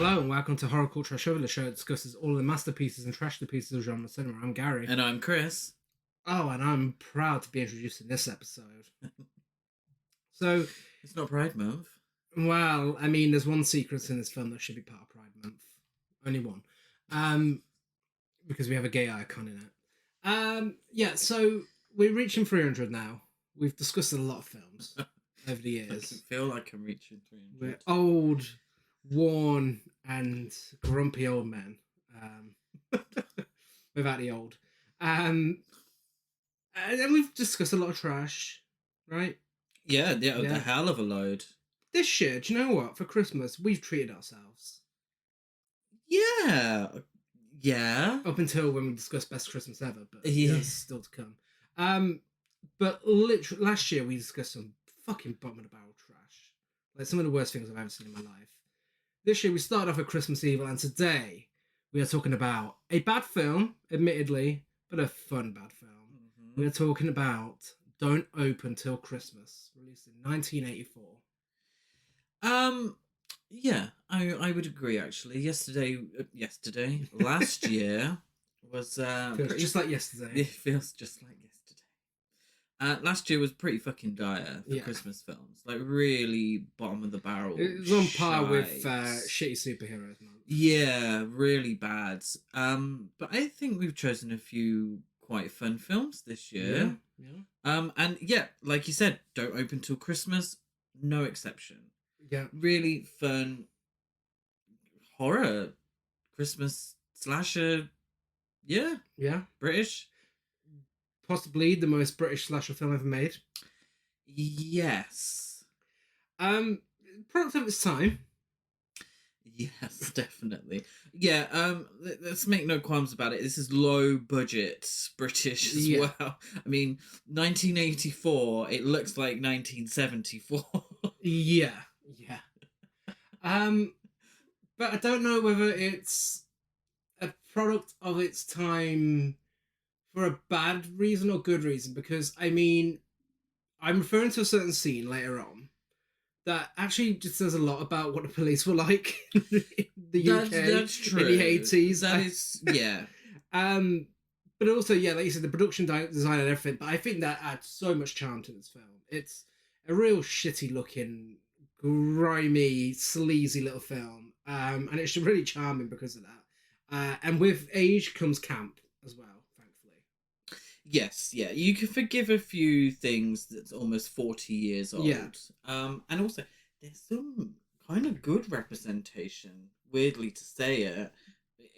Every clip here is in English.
Hello and welcome to Horror Culture Show, the show that discusses all the masterpieces and trashterpieces of genre cinema. I'm Gary. And I'm Chris. Oh, and I'm proud to be introducing this episode. So... It's not Pride Month. Well, I mean, there's one secret in this film that should be part of Pride Month. Only one. Because we have a gay icon in it. Yeah, so we're reaching 300 now. We've discussed a lot of films over the years. I can feel like I'm reaching 300. We're old, worn, and grumpy old men. Without the old. And then we've discussed a lot of trash, right? Yeah, a hell of a load. This year, do you know what? For Christmas, we've treated ourselves. Yeah. Up until when we discussed Best Christmas Ever, but yeah, that's still to come. But literally, last year we discussed some fucking bottom of the barrel trash. Like some of the worst things I've ever seen in my life. This year we started off with Christmas Evil, and today we are talking about a bad film, admittedly, but a fun bad film. Mm-hmm. We are talking about Don't Open Till Christmas, released in 1984. Yeah, I would agree, actually. Last year was just like yesterday. It feels just like yesterday. Last year was pretty fucking dire for Christmas films. Like, really bottom of the barrel. It was on par with shitty superheroes, man. Yeah, really bad. But I think we've chosen a few quite fun films this year. Yeah. And yeah, like you said, Don't Open Till Christmas, no exception. Yeah. Really fun horror Christmas slasher. Yeah. Yeah. British. Possibly the most British slasher film ever made. Yes. Product of its time. Yes, definitely. Yeah, let's make no qualms about it. This is low budget British as well. I mean, 1984, it looks like 1974. Yeah. But I don't know whether it's a product of its time for a bad reason or good reason, because, I mean, I'm referring to a certain scene later on that actually just says a lot about what the police were like in the UK that's true. In the 80s. That is, yeah. But also, yeah, like you said, the production design and everything, but I think that adds so much charm to this film. It's a real shitty looking, grimy, sleazy little film. And it's really charming because of that. And with age comes camp as well, thankfully. Yes, yeah. You can forgive a few things that's almost 40 years old. Yeah. And also, there's some kind of good representation, weirdly to say it,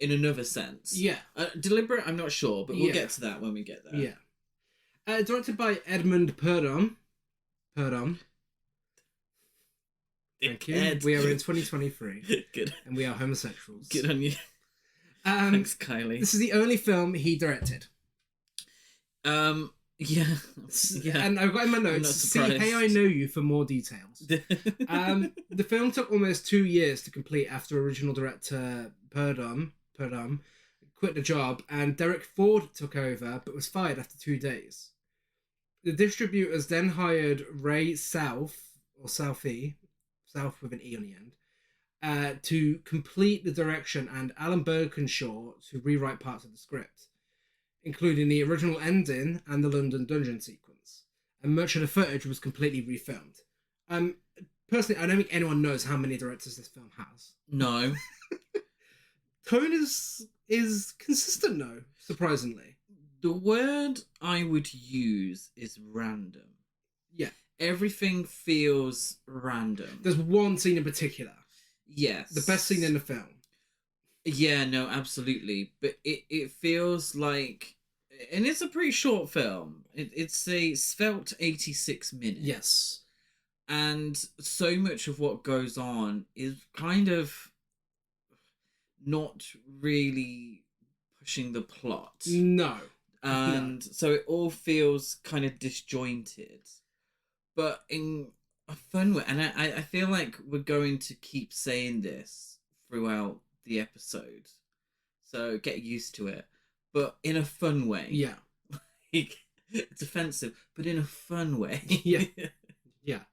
in another sense. Yeah. Deliberate, I'm not sure, but we'll get to that when we get there. Yeah. Directed by Edmund Purdom. Thank you. We are in 2023. Good. And we are homosexuals. Good on you. Thanks, Kylie. This is the only film he directed. Yeah. And I've got in my notes, see, hey, I know you for more details. The film took almost 2 years to complete after original director Purdom quit the job, and Derek Ford took over, but was fired after 2 days. The distributors then hired Ray South with an E on the end, to complete the direction, and Alan Birkinshaw to rewrite parts of the script, including the original ending and the London dungeon sequence. And much of the footage was completely refilmed. Personally, I don't think anyone knows how many directors this film has. No. Tone is consistent, though, surprisingly. The word I would use is random. Yeah. Everything feels random. There's one scene in particular. Yes. The best scene in the film. Yeah, no, absolutely. But it feels like... And it's a pretty short film. It's a svelte 86 minutes. Yes. And so much of what goes on is kind of not really pushing the plot. No. And so it all feels kind of disjointed. But in a fun way. And I feel like we're going to keep saying this throughout the episode. So get used to it. But in a fun way. Yeah. It's offensive, but in a fun way. Yeah. Yeah.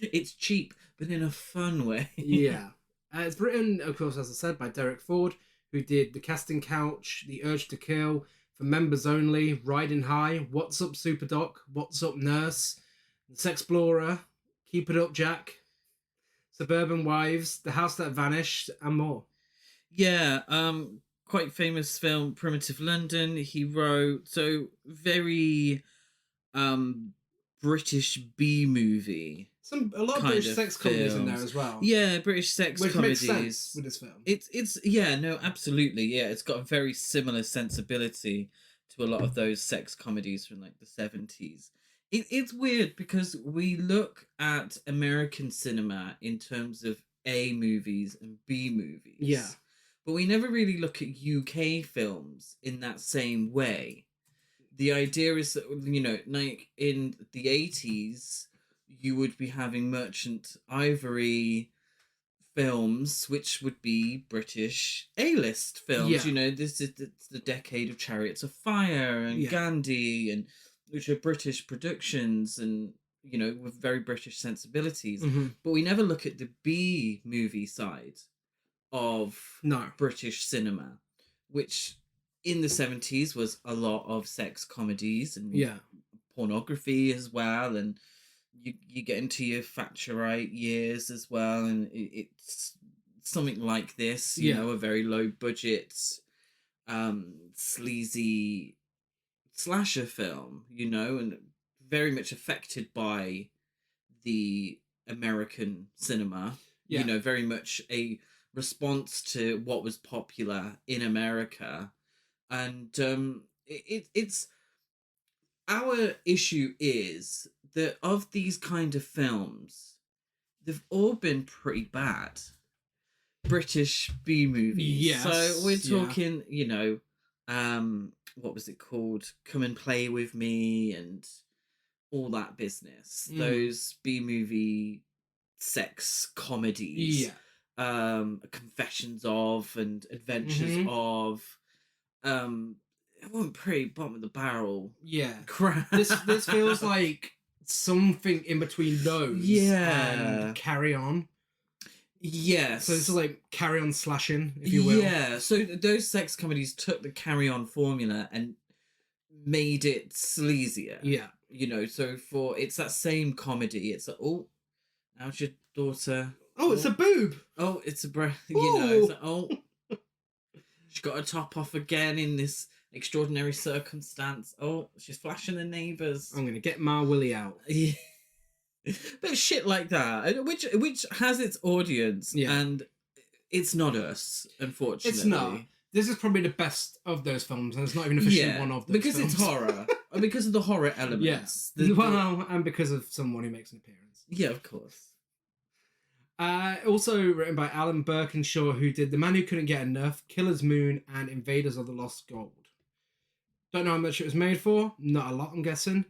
It's cheap, but in a fun way. Yeah. It's written, of course, as I said, by Derek Ford, who did The Casting Couch, The Urge to Kill, For Members Only, Riding High, What's Up Super Doc, What's Up Nurse, The Sexplorer, Keep It Up Jack, Suburban Wives, The House That Vanished, and more. Yeah, quite famous film, Primitive London. He wrote, so very British B movie. A lot of British sex comedies in there as well. Yeah, British sex which comedies. Makes sense with this film. It's yeah, no, absolutely. Yeah, it's got a very similar sensibility to a lot of those sex comedies from like the 70s. It's weird because we look at American cinema in terms of A movies and B movies. Yeah. But we never really look at UK films in that same way. The idea is that, you know, like in the 80s, you would be having Merchant Ivory films, which would be British A-list films. Yeah. You know, this is the decade of Chariots of Fire and Gandhi, and which are British productions and, you know, with very British sensibilities. Mm-hmm. But we never look at the B movie side of British cinema, which in the 70s was a lot of sex comedies and pornography as well, and you get into your Thatcherite years as well, and it's something like this, you know, a very low budget sleazy slasher film, you know, and very much affected by the American cinema, you know, very much a response to what was popular in America. And it's our issue is that of these kind of films, they've all been pretty bad. British B movies. Yes. So we're talking, you know, what was it called? Come and Play With Me and all that business. Those B movie sex comedies. Yeah. Confessions of and Adventures of. It wasn't pretty bottom of the barrel. Yeah. Crap. This feels like something in between those. And Carry On. Yes. So this is like Carry On slashing, if you will. Yeah. So those sex comedies took the Carry On formula and made it sleazier. Yeah. You know, so it's that same comedy. It's like, oh, how's your daughter? Oh, it's a boob. Oh, it's a breath. You know, it's like, oh, she got her top off again in this extraordinary circumstance. Oh, she's flashing the neighbours. I'm gonna get my willy out. Yeah. But shit like that, which has its audience, and it's not us, unfortunately. It's not. This is probably the best of those films, and it's not even officially one of those because films. It's horror, and because of the horror elements. Well, and because of someone who makes an appearance. Yeah, of course. Also written by Alan Birkinshaw, who did The Man Who Couldn't Get Enough, Killer's Moon, and Invaders of the Lost Gold. Don't know how much it was made for. Not a lot, I'm guessing.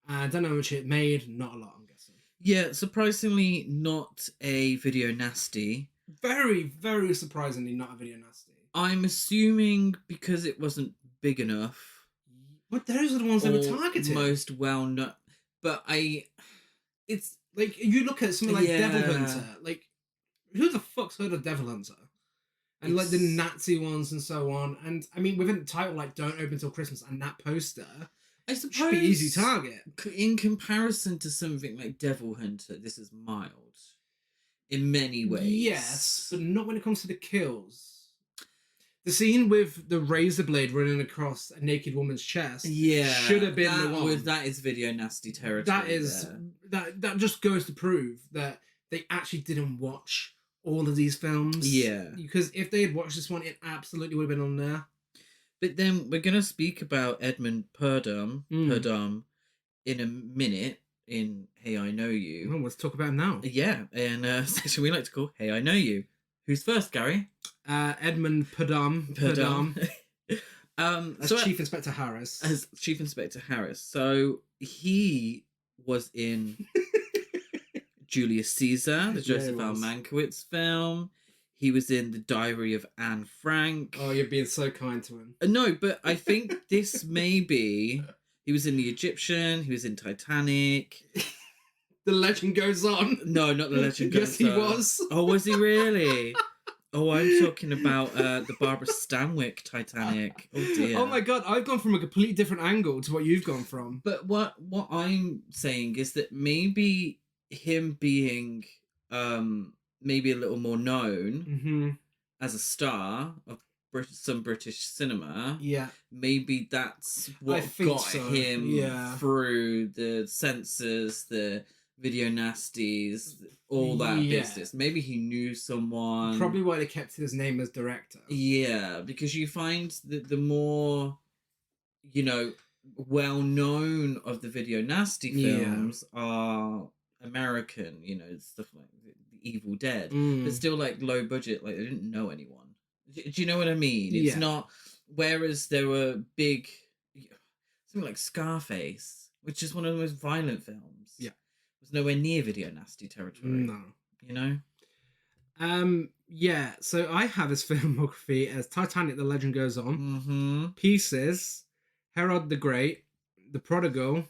Don't know how much it made. Not a lot, I'm guessing. Yeah, surprisingly not a video nasty. Very, very surprisingly not a video nasty. I'm assuming because it wasn't big enough. But those are the ones that were targeted. Most well known. But it's... Like, you look at something like Devil Hunter. Like, who the fuck's heard of Devil Hunter? And, like, the Nazi ones and so on. And, I mean, within the title, like, Don't Open Till Christmas and that poster, I suppose, should be easy target. In comparison to something like Devil Hunter, this is mild. In many ways. Yes, but not when it comes to the kills. The scene with the razor blade running across a naked woman's chest should have been the one. That is video nasty territory. That is... That just goes to prove that they actually didn't watch all of these films. Yeah. Because if they had watched this one, it absolutely would have been on there. But then we're going to speak about Edmund Purdom in a minute in Hey, I Know You. Well, let's talk about him now. Yeah, and a section we like to call Hey, I Know You. Who's first, Gary? Edmund Purdom. As Chief Inspector Harris. As Chief Inspector Harris. So he was in Julius Caesar, the Joseph L. Mankiewicz film. He was in The Diary of Anne Frank. Oh, you're being so kind to him. No, but I think this may be... He was in The Egyptian. He was in Titanic. The Legend Goes On. No, not The Legend Goes Yes, he On. was. Oh, was he really? Oh, I'm talking about the Barbara Stanwyck Titanic. Oh dear. Oh my god, I've gone from a completely different angle to what you've gone from. But what I'm saying is that maybe him being maybe a little more known as a star of some British cinema, Yeah, maybe that's what got him through the censors, the video nasties, all that business. Maybe he knew someone. Probably why they kept his name as director. Yeah, because you find that the more, you know, well known of the video nasty films are American, you know, stuff like The Evil Dead, but still like low budget, like they didn't know anyone. Do you know what I mean? It's not. Whereas there were big, something like Scarface, which is one of the most violent films. Yeah, was nowhere near video nasty territory. No, you know. Yeah. So I have his filmography as Titanic: The Legend Goes On, Pieces, Herod the Great, The Prodigal,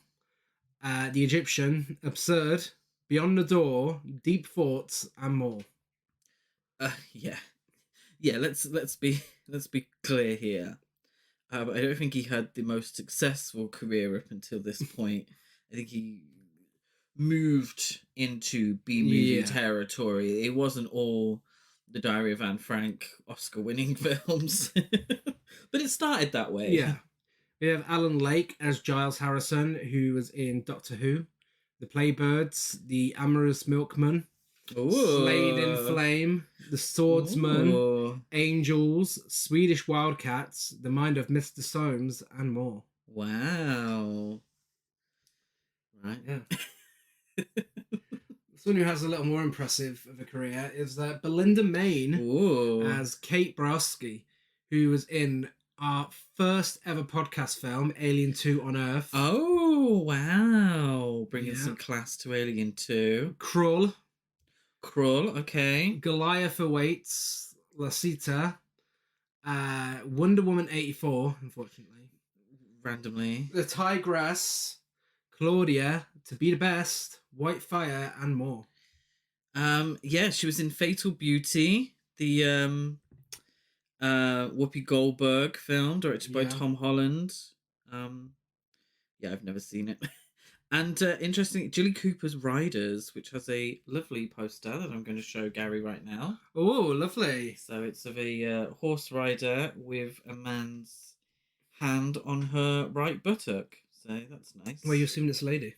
The Egyptian, Absurd, Beyond the Door, Deep Thoughts, and more. Yeah. Let's be clear here. I don't think he had the most successful career up until this point. I think he moved into B-movie territory. It wasn't all The Diary of Anne Frank Oscar-winning films, but it started that way. Yeah. We have Alan Lake as Giles Harrison, who was in Doctor Who, The Playbirds, The Amorous Milkman, Slain in Flame, The Swordsman, Angels, Swedish Wildcats, The Mind of Mr. Soames, and more. Wow. Right. Yeah. Someone who has a little more impressive of a career is Belinda Main as Kate Browski, who was in our first ever podcast film, Alien 2 on Earth. Oh, wow. Bringing some class to Alien 2. Krull, okay. Goliath Awaits, Lasita, Wonder Woman 84, unfortunately. Randomly. The Tigress, Claudia, To Be the Best, White Fire, and more. Yeah, she was in Fatal Beauty, the Whoopi Goldberg film directed by Tom Holland. Yeah, I've never seen it. And interestingly, Jilly Cooper's Riders, which has a lovely poster that I'm going to show Gary right now. Oh, lovely. So it's of a horse rider with a man's hand on her right buttock. So that's nice. Well, you assume it's a lady.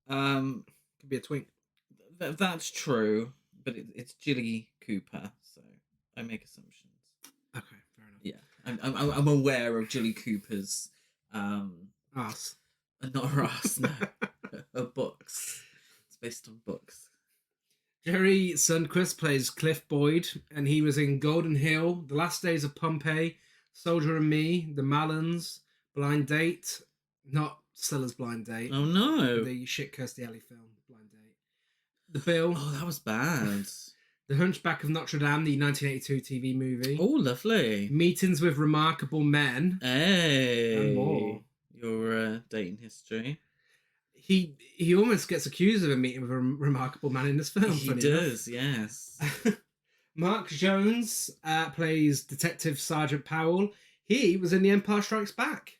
Could be a twink. That's true, but it's Jilly Cooper, so I make assumptions. Okay, fair enough. Yeah, I'm aware of Jilly Cooper's ass. Not her ass, no. Her books. It's based on books. Jerry Sundquist plays Cliff Boyd, and he was in Golden Hill, The Last Days of Pompeii, Soldier and Me, The Malins, Blind Date, not Stella's Blind Date. Oh no. The shit Kirstie Alley film, Blind Date. The Bill. Oh, that was bad. The Hunchback of Notre Dame, the 1982 TV movie. Oh, lovely. Meetings with Remarkable Men. Hey. And more. Your dating history. He almost gets accused of a meeting with a remarkable man in this film. He does, yes. Mark Jones plays Detective Sergeant Powell. He was in The Empire Strikes Back.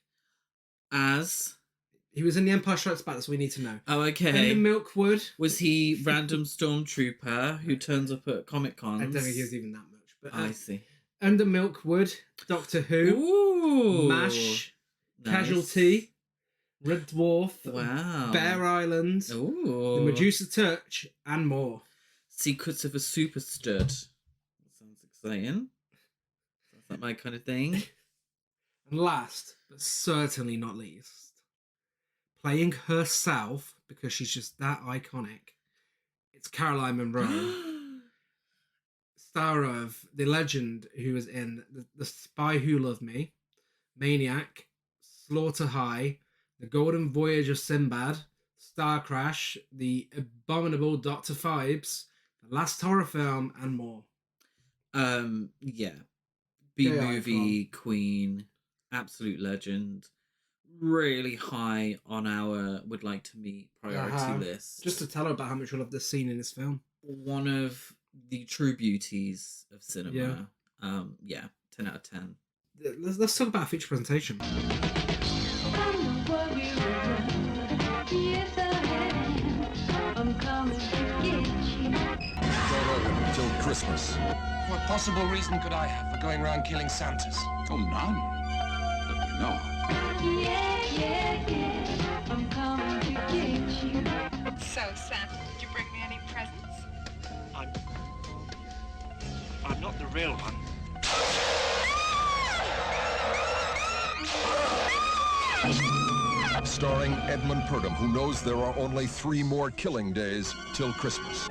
He was in The Empire Strikes Back, that's what we need to know. Oh, okay. And Milkwood. Was he random stormtrooper who turns up at Comic Cons? I don't think he was even that much. But I see. Under Milkwood, Doctor Who. Ooh. MASH. Nice. Casualty, Red Dwarf, Bear Island, The Medusa Touch, and more. Secrets of a Super Stud. That sounds exciting. Sounds like my kind of thing. And last, but certainly not least, playing herself, because she's just that iconic, it's Caroline Munro. Star of the legend who was in The Spy Who Loved Me, Maniac, Slaughter High, The Golden Voyage of Sinbad, Star Crash, The Abominable Dr. Phibes, The Last Horror Film, and more. Yeah. B-movie queen, absolute legend. really high on our would like to meet priority Uh-huh. list. Just to tell her about how much we love this scene in this film. One of the true beauties of cinema. Yeah. Yeah, 10 out of 10. Let's talk about feature presentation. Don't open until Christmas. What possible reason could I have for going around killing Santas? Oh, none. No. I'm coming to get you. So, Santa, did you bring me any presents? I'm not the real one. Starring Edmund Purdom, who knows there are only 3 more killing days till Christmas.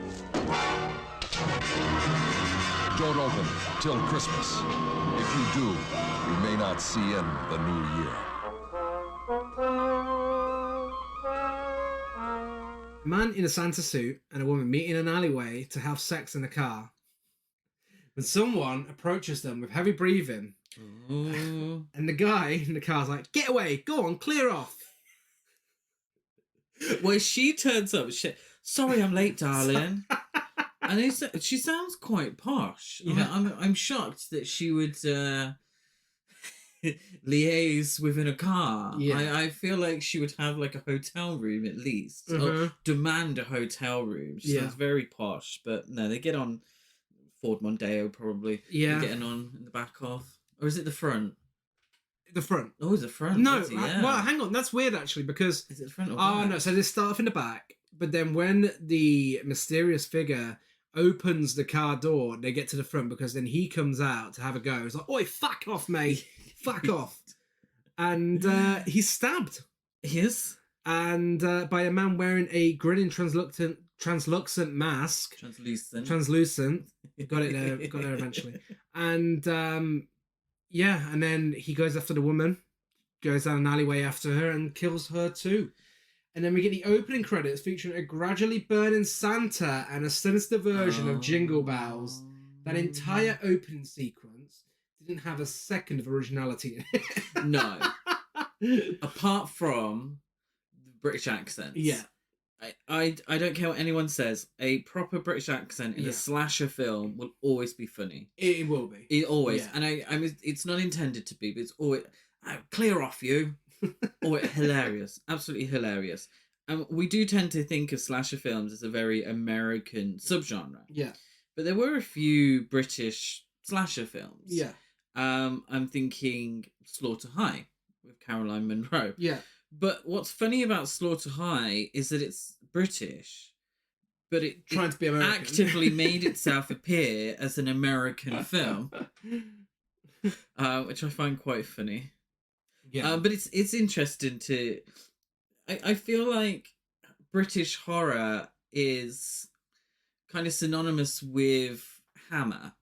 Don't open till Christmas. If you do, you may not see in the new year. A man in a Santa suit and a woman meet in an alleyway to have sex in a car. When someone approaches them with heavy breathing, Ooh. and the guy in the car's like, "Get away, go on, clear off." Where she turns up, sorry I'm late, darling. And she sounds quite posh. Yeah. I'm shocked that she would liaise within a car. Yeah. I feel like she would have like a hotel room at least. Or Mhm. demand a hotel room. She Yeah. sounds very posh, but no, they get on Ford Mondeo probably. Yeah. They're getting on in the back of. Or is it the front? The front. Oh, it's the front. No, is it? Yeah. well, hang on, that's weird actually because Is it the front or oh back? no, so they start off in the back, but then when the mysterious figure opens the car door, they get to the front because then he comes out to have a go. He's like, "Oi, fuck off, mate, fuck off," and he's stabbed. Yes. And by a man wearing a grinning translucent mask. Translucent. Got it there. Got there eventually. And yeah, and then he goes after the woman, goes down an alleyway after her, and kills her too. And then we get the opening credits featuring a gradually burning Santa and a sinister version of Jingle Bells. That entire opening sequence didn't have a second of originality in it. No. Apart from the British accents. Yeah. I don't care what anyone says. A proper British accent in Yeah. a slasher film will always be funny. It will be. It always. Yeah. And I mean, it's not intended to be, but it's always clear off you. Or hilarious. Absolutely hilarious. And we do tend to think of slasher films as a very American subgenre. Yeah. But there were a few British slasher films. Yeah. I'm thinking Slaughter High with Caroline Munro. Yeah. But what's funny about Slaughter High is that it's British, but it Trying to be American. actively made itself appear as an American film, which I find quite funny. Yeah. But it's interesting to. I feel like British horror is kind of synonymous with Hammer,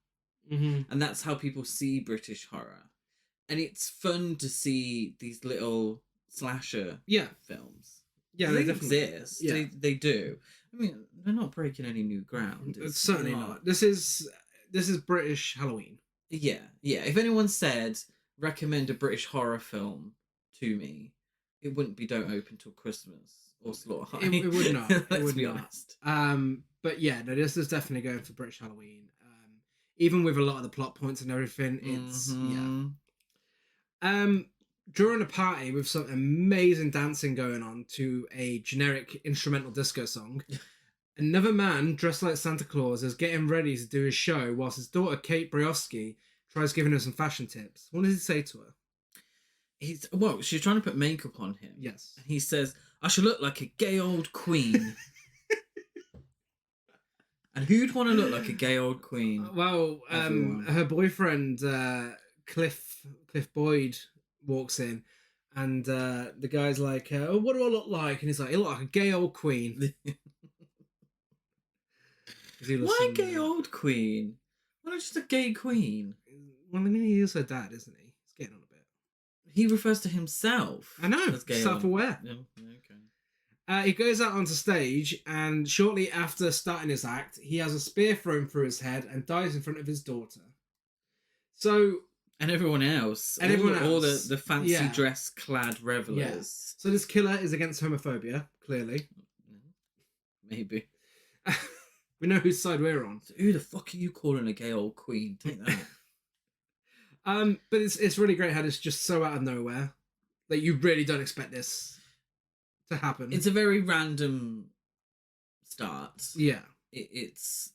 Mm-hmm. and that's how people see British horror, and it's fun to see these little slasher Yeah. films. Yeah, they definitely exist. Yeah. They do. I mean, they're not breaking any new ground. It's certainly not. This is British Halloween. Yeah. If anyone said recommend a British horror film to me, it wouldn't be Don't Open Till Christmas or Slaughter High. It would not. It Let's would be not. honest. But yeah, no, this is definitely going for British Halloween. Even with a lot of the plot points and everything, it's Mhm. during a party with some amazing dancing going on to a generic instrumental disco song, another man dressed like Santa Claus is getting ready to do his show whilst his daughter Kate Briosky tries giving her some fashion tips. What does he say to her? She's trying to put makeup on him. Yes. And he says, I should look like a gay old queen. And who'd want to look like a gay old queen? Well, Everyone. her boyfriend Cliff Boyd walks in, and the guy's like, "Oh, what do I look like?" And he's like, "You look like a gay old queen." Why gay old queen? Why not just a gay queen? Well, I mean, he is her dad, isn't he? He's getting on a bit. He refers to himself. I know. as gay Self-aware. old. Yeah, okay. He goes out onto stage, and shortly after starting his act, he has a spear thrown through his head and dies in front of his daughter. So, And everyone else. And everyone all else. the fancy Yeah. dress clad revelers. So this killer is against homophobia, clearly. Maybe. We know whose side we're on. So who the fuck are you calling a gay old queen? Take that. But it's really great how it's just so out of nowhere. Like, you really don't expect this to happen. It's a very random start. Yeah. It's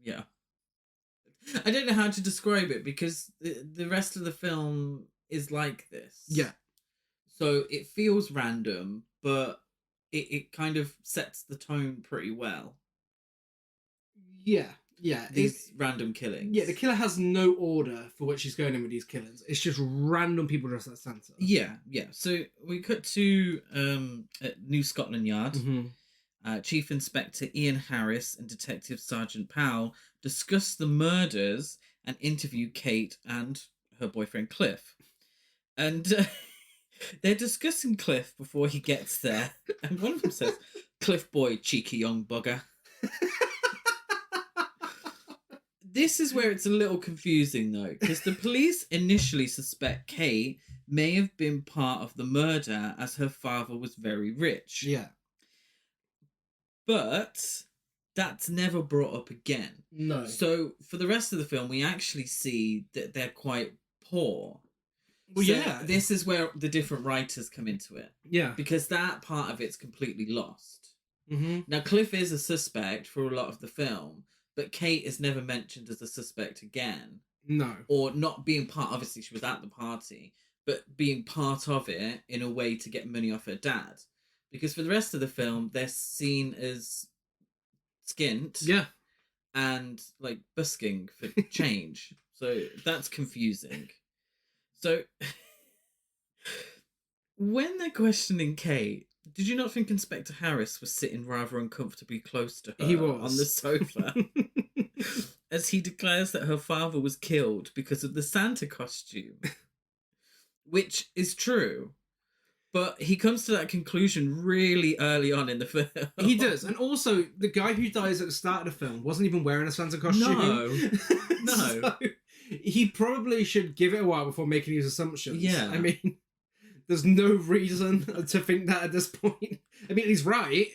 yeah. I don't know how to describe it because the rest of the film is like this. Yeah. So it feels random, but it kind of sets the tone pretty well. Yeah. Yeah. These random killings. Yeah, the killer has no order for what she's going in with these killings. It's just random people dressed like Santa. Yeah. So we cut to at New Scotland Yard. Mm-hmm. Chief Inspector Ian Harris and Detective Sergeant Powell discuss the murders and interview Kate and her boyfriend Cliff. And they're discussing Cliff before he gets there. And one of them says, "Cliff boy, cheeky young bugger." This is where it's a little confusing, though, because the police initially suspect Kate may have been part of the murder as her father was very rich. Yeah. But that's never brought up again. No. So for the rest of the film, we actually see that they're quite poor. Well, So yeah. This is where the different writers come into it. Yeah. Because that part of it's completely lost. Mm-hmm. Now, Cliff is a suspect for a lot of the film, but Kate is never mentioned as a suspect again. No. Or not being part, obviously she was at the party, but being part of it in a way to get money off her dad. Because for the rest of the film, they're seen as skint. Yeah. And like busking for change. So that's confusing. So when they're questioning Kate, did you not think Inspector Harris was sitting rather uncomfortably close to her He was. on the sofa? As he declares that her father was killed because of the Santa costume. Which is true. But he comes to that conclusion really early on in the film. He does. And also, the guy who dies at the start of the film wasn't even wearing a Santa costume. No. So, he probably should give it a while before making his assumptions. Yeah. I mean, there's no reason to think that at this point. I mean, he's right,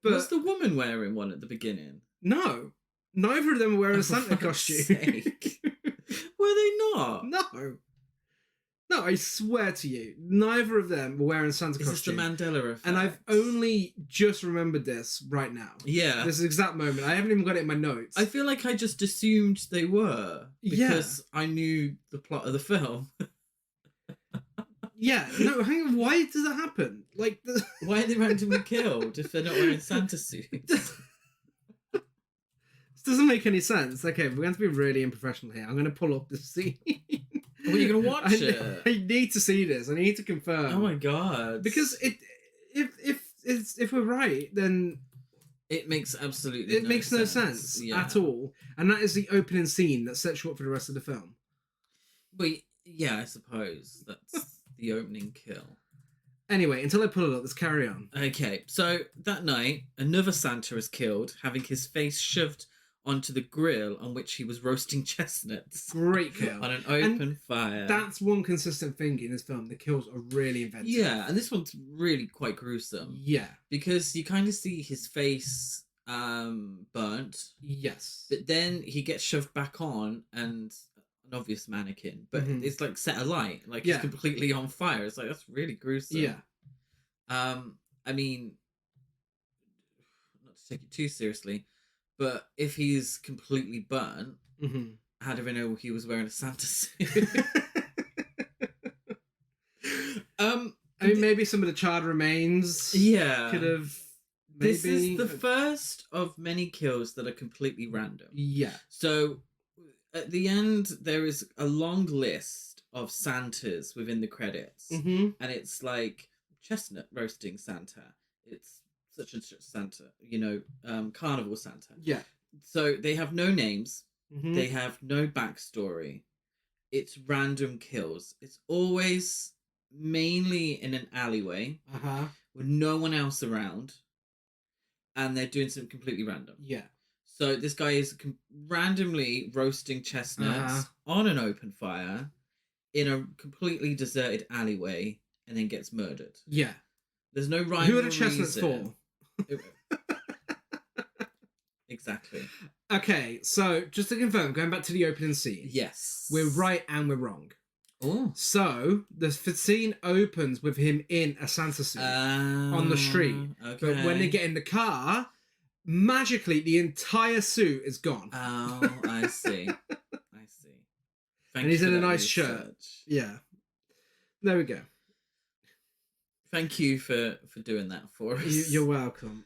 but... Was the woman wearing one at the beginning? No. Neither of them were wearing a Santa For fuck's costume. sake. Were they not? No. No, I swear to you, neither of them were wearing a Santa Is this the costume. Mandela effect? And I've only just remembered this right now. Yeah. This exact moment. I haven't even got it in my notes. I feel like I just assumed they were. Because I knew the plot of the film. Yeah, no, hang on. Why does that happen? Like, Why are they randomly killed if they're not wearing Santa suits? This doesn't make any sense. Okay, we're going to be really unprofessional here. I'm going to pull up the scene. Well, you're going to watch it? I need to see this. I need to confirm. Oh my god. Because if we're right, then it makes absolutely it makes no sense at all. And that is the opening scene that sets you up for the rest of the film. But yeah, I suppose that's the opening kill. Anyway, until I pull it up, let's carry on. Okay, so that night, another Santa is killed, having his face shoved onto the grill on which he was roasting chestnuts. Great kill. On an open fire. That's one consistent thing in this film. The kills are really inventive. Yeah, and this one's really quite gruesome. Yeah. Because you kind of see his face burnt. Yes. But then he gets shoved back on and an obvious mannequin. But it's like set alight. Like he's completely on fire. It's like, that's really gruesome. Yeah. I mean, not to take it too seriously, but if he's completely burnt, how do we know he was wearing a Santa suit? I mean, maybe some of the charred remains. Could have. Maybe. This is the first of many kills that are completely random. Yeah. So at the end, there is a long list of Santas within the credits, and it's like chestnut roasting Santa. It's such and such Santa, carnival Santa. Yeah. So they have no names. They have no backstory. It's random kills. It's always mainly in an alleyway with no one else around, and they're doing something completely random. Yeah. So this guy is randomly roasting chestnuts on an open fire in a completely deserted alleyway, and then gets murdered. Yeah. There's no rhyme. Who or are the chestnuts reason. for? Exactly. Okay, so just to confirm, going back to the opening scene. Yes. We're right and we're wrong. Oh. So the scene opens with him in a Santa suit on the street. Okay. But when they get in the car, magically the entire suit is gone. Oh, I see. I see. And he's you in for a that nice shirt. research. Yeah. There we go. Thank you for doing that for us. You're welcome.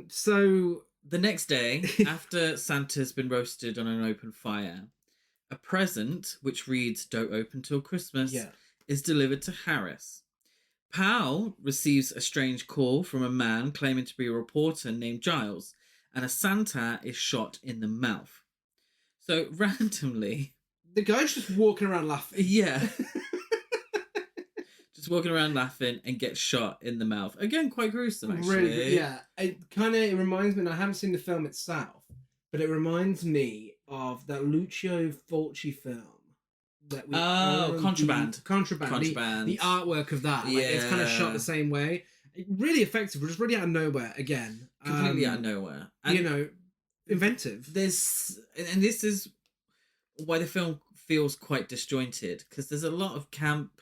So the next day, after Santa's been roasted on an open fire, a present, which reads "Don't open till Christmas," is delivered to Harris. Pal receives a strange call from a man claiming to be a reporter named Giles, and a Santa is shot in the mouth. So randomly, the guy's just walking around laughing. Yeah. Just walking around laughing and gets shot in the mouth. Again, quite gruesome, actually. Really, yeah. It reminds me, and I haven't seen the film itself, but it reminds me of that Lucio Fulci film. That we Contraband. Contraband. The artwork of that. Like, it's kind of shot the same way. Really effective, but just really out of nowhere again. Completely out of nowhere. And inventive. This is why the film feels quite disjointed, because there's a lot of camp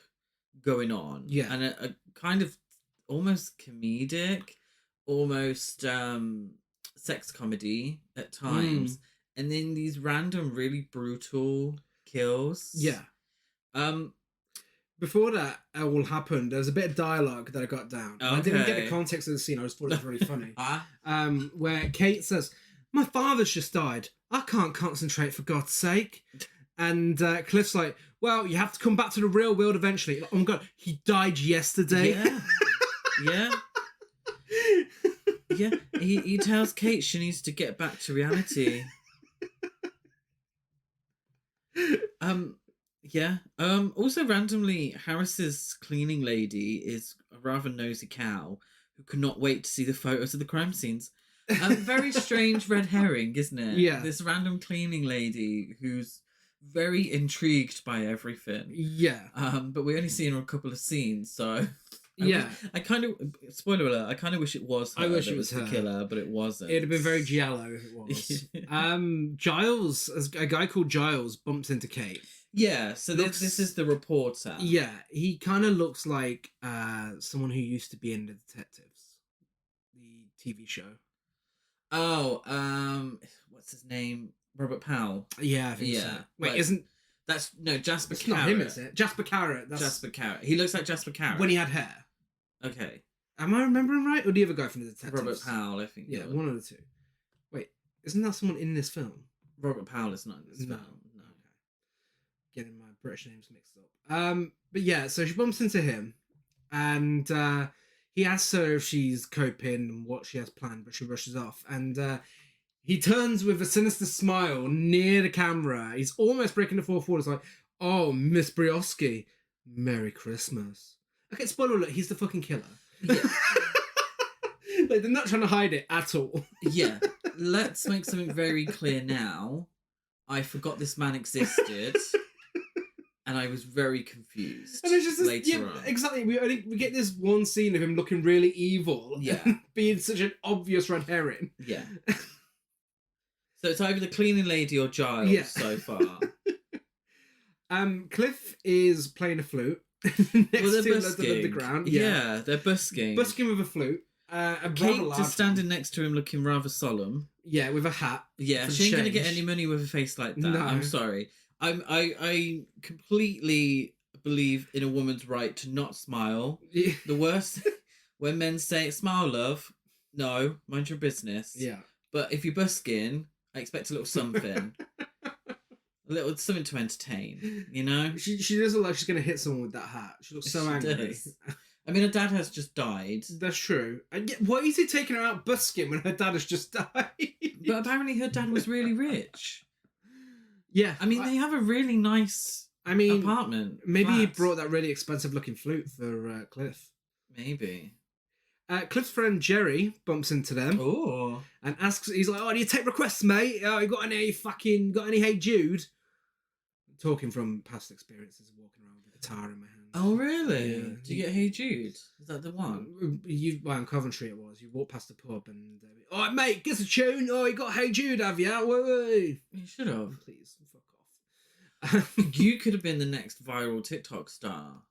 going on, and a kind of almost comedic, almost sex comedy at times, and then these random really brutal kills. Before that all happened, there was a bit of dialogue that I got down. I didn't get the context of the scene. I just thought it was really funny. Where Kate says, "My father's just died. I can't concentrate, for God's sake." And Cliff's like, "Well, you have to come back to the real world eventually." Oh my God, he died yesterday. Yeah. He tells Kate she needs to get back to reality. Also randomly, Harris's cleaning lady is a rather nosy cow who could not wait to see the photos of the crime scenes. Very strange red herring, isn't it? Yeah. This random cleaning lady who's very intrigued by everything. Yeah. But we only see her in a couple of scenes, so I kind of, spoiler alert, I kind of wish it was her. I wish that it was the her. killer, but it wasn't. It'd have been very giallo if it was. Giles, a guy called Giles, bumps into Kate. Yeah, so this is the reporter. Yeah, he kind of looks like someone who used to be in The Detectives, the TV show. Oh, what's his name? Robert Powell. Yeah, I think so. Wait, Jasper it's Carrot. not him, is it? Jasper Carrot. Jasper Carrot. He looks like Jasper Carrot. When he had hair. Okay. Am I remembering right? Or the other guy from The Detectives? Robert Powell, I think. Yeah, one of the two. Wait, isn't that someone in this film? Robert Powell is not in this film. No. Getting my British names mixed up. But yeah, so she bumps into him, and he asks her if she's coping and what she has planned, but she rushes off. And he turns with a sinister smile near the camera. He's almost breaking the fourth wall. It's like, "Oh, Miss Brioski, Merry Christmas." Okay, spoiler alert, he's the fucking killer. Yeah. Like, they're not trying to hide it at all. Yeah. Let's make something very clear now. I forgot this man existed. And I was very confused. And it's just later on. Exactly. We get this one scene of him looking really evil. Yeah. Being such an obvious red herring. Yeah. So it's either the cleaning lady or Giles so far. Cliff is playing a flute next to the ground. Yeah, they're busking. Busking with a flute. Kate is standing next to him looking rather solemn. Yeah, with a hat. Yeah, she ain't going to get any money with a face like that. No. I'm sorry. I completely believe in a woman's right to not smile. Yeah. The worst, when men say, "Smile, love," no, mind your business. Yeah. But if you're busking, I expect a little something. A little something to entertain, you know? She does look like she's going to hit someone with that hat. She looks so angry. Does. I mean, her dad has just died. That's true. And yet, why is he taking her out busking when her dad has just died? But apparently her dad was really rich. Yeah. I mean, they have a really nice apartment. Maybe he brought that really expensive looking flute for Cliff. Maybe. Cliff's friend Jerry bumps into them Oh. and asks, he's like, "Oh, do you take requests, mate? Oh, you got any Hey Jude?" Talking from past experiences of walking around with a guitar in my hand. Oh, really? Yeah. Do you get Hey Jude? Is that the one? Well, in Coventry it was. You walk past the pub and, "All right, mate, get a tune. Oh, you got Hey Jude, have you? Wait. You should have. Please, fuck off." You could have been the next viral TikTok star.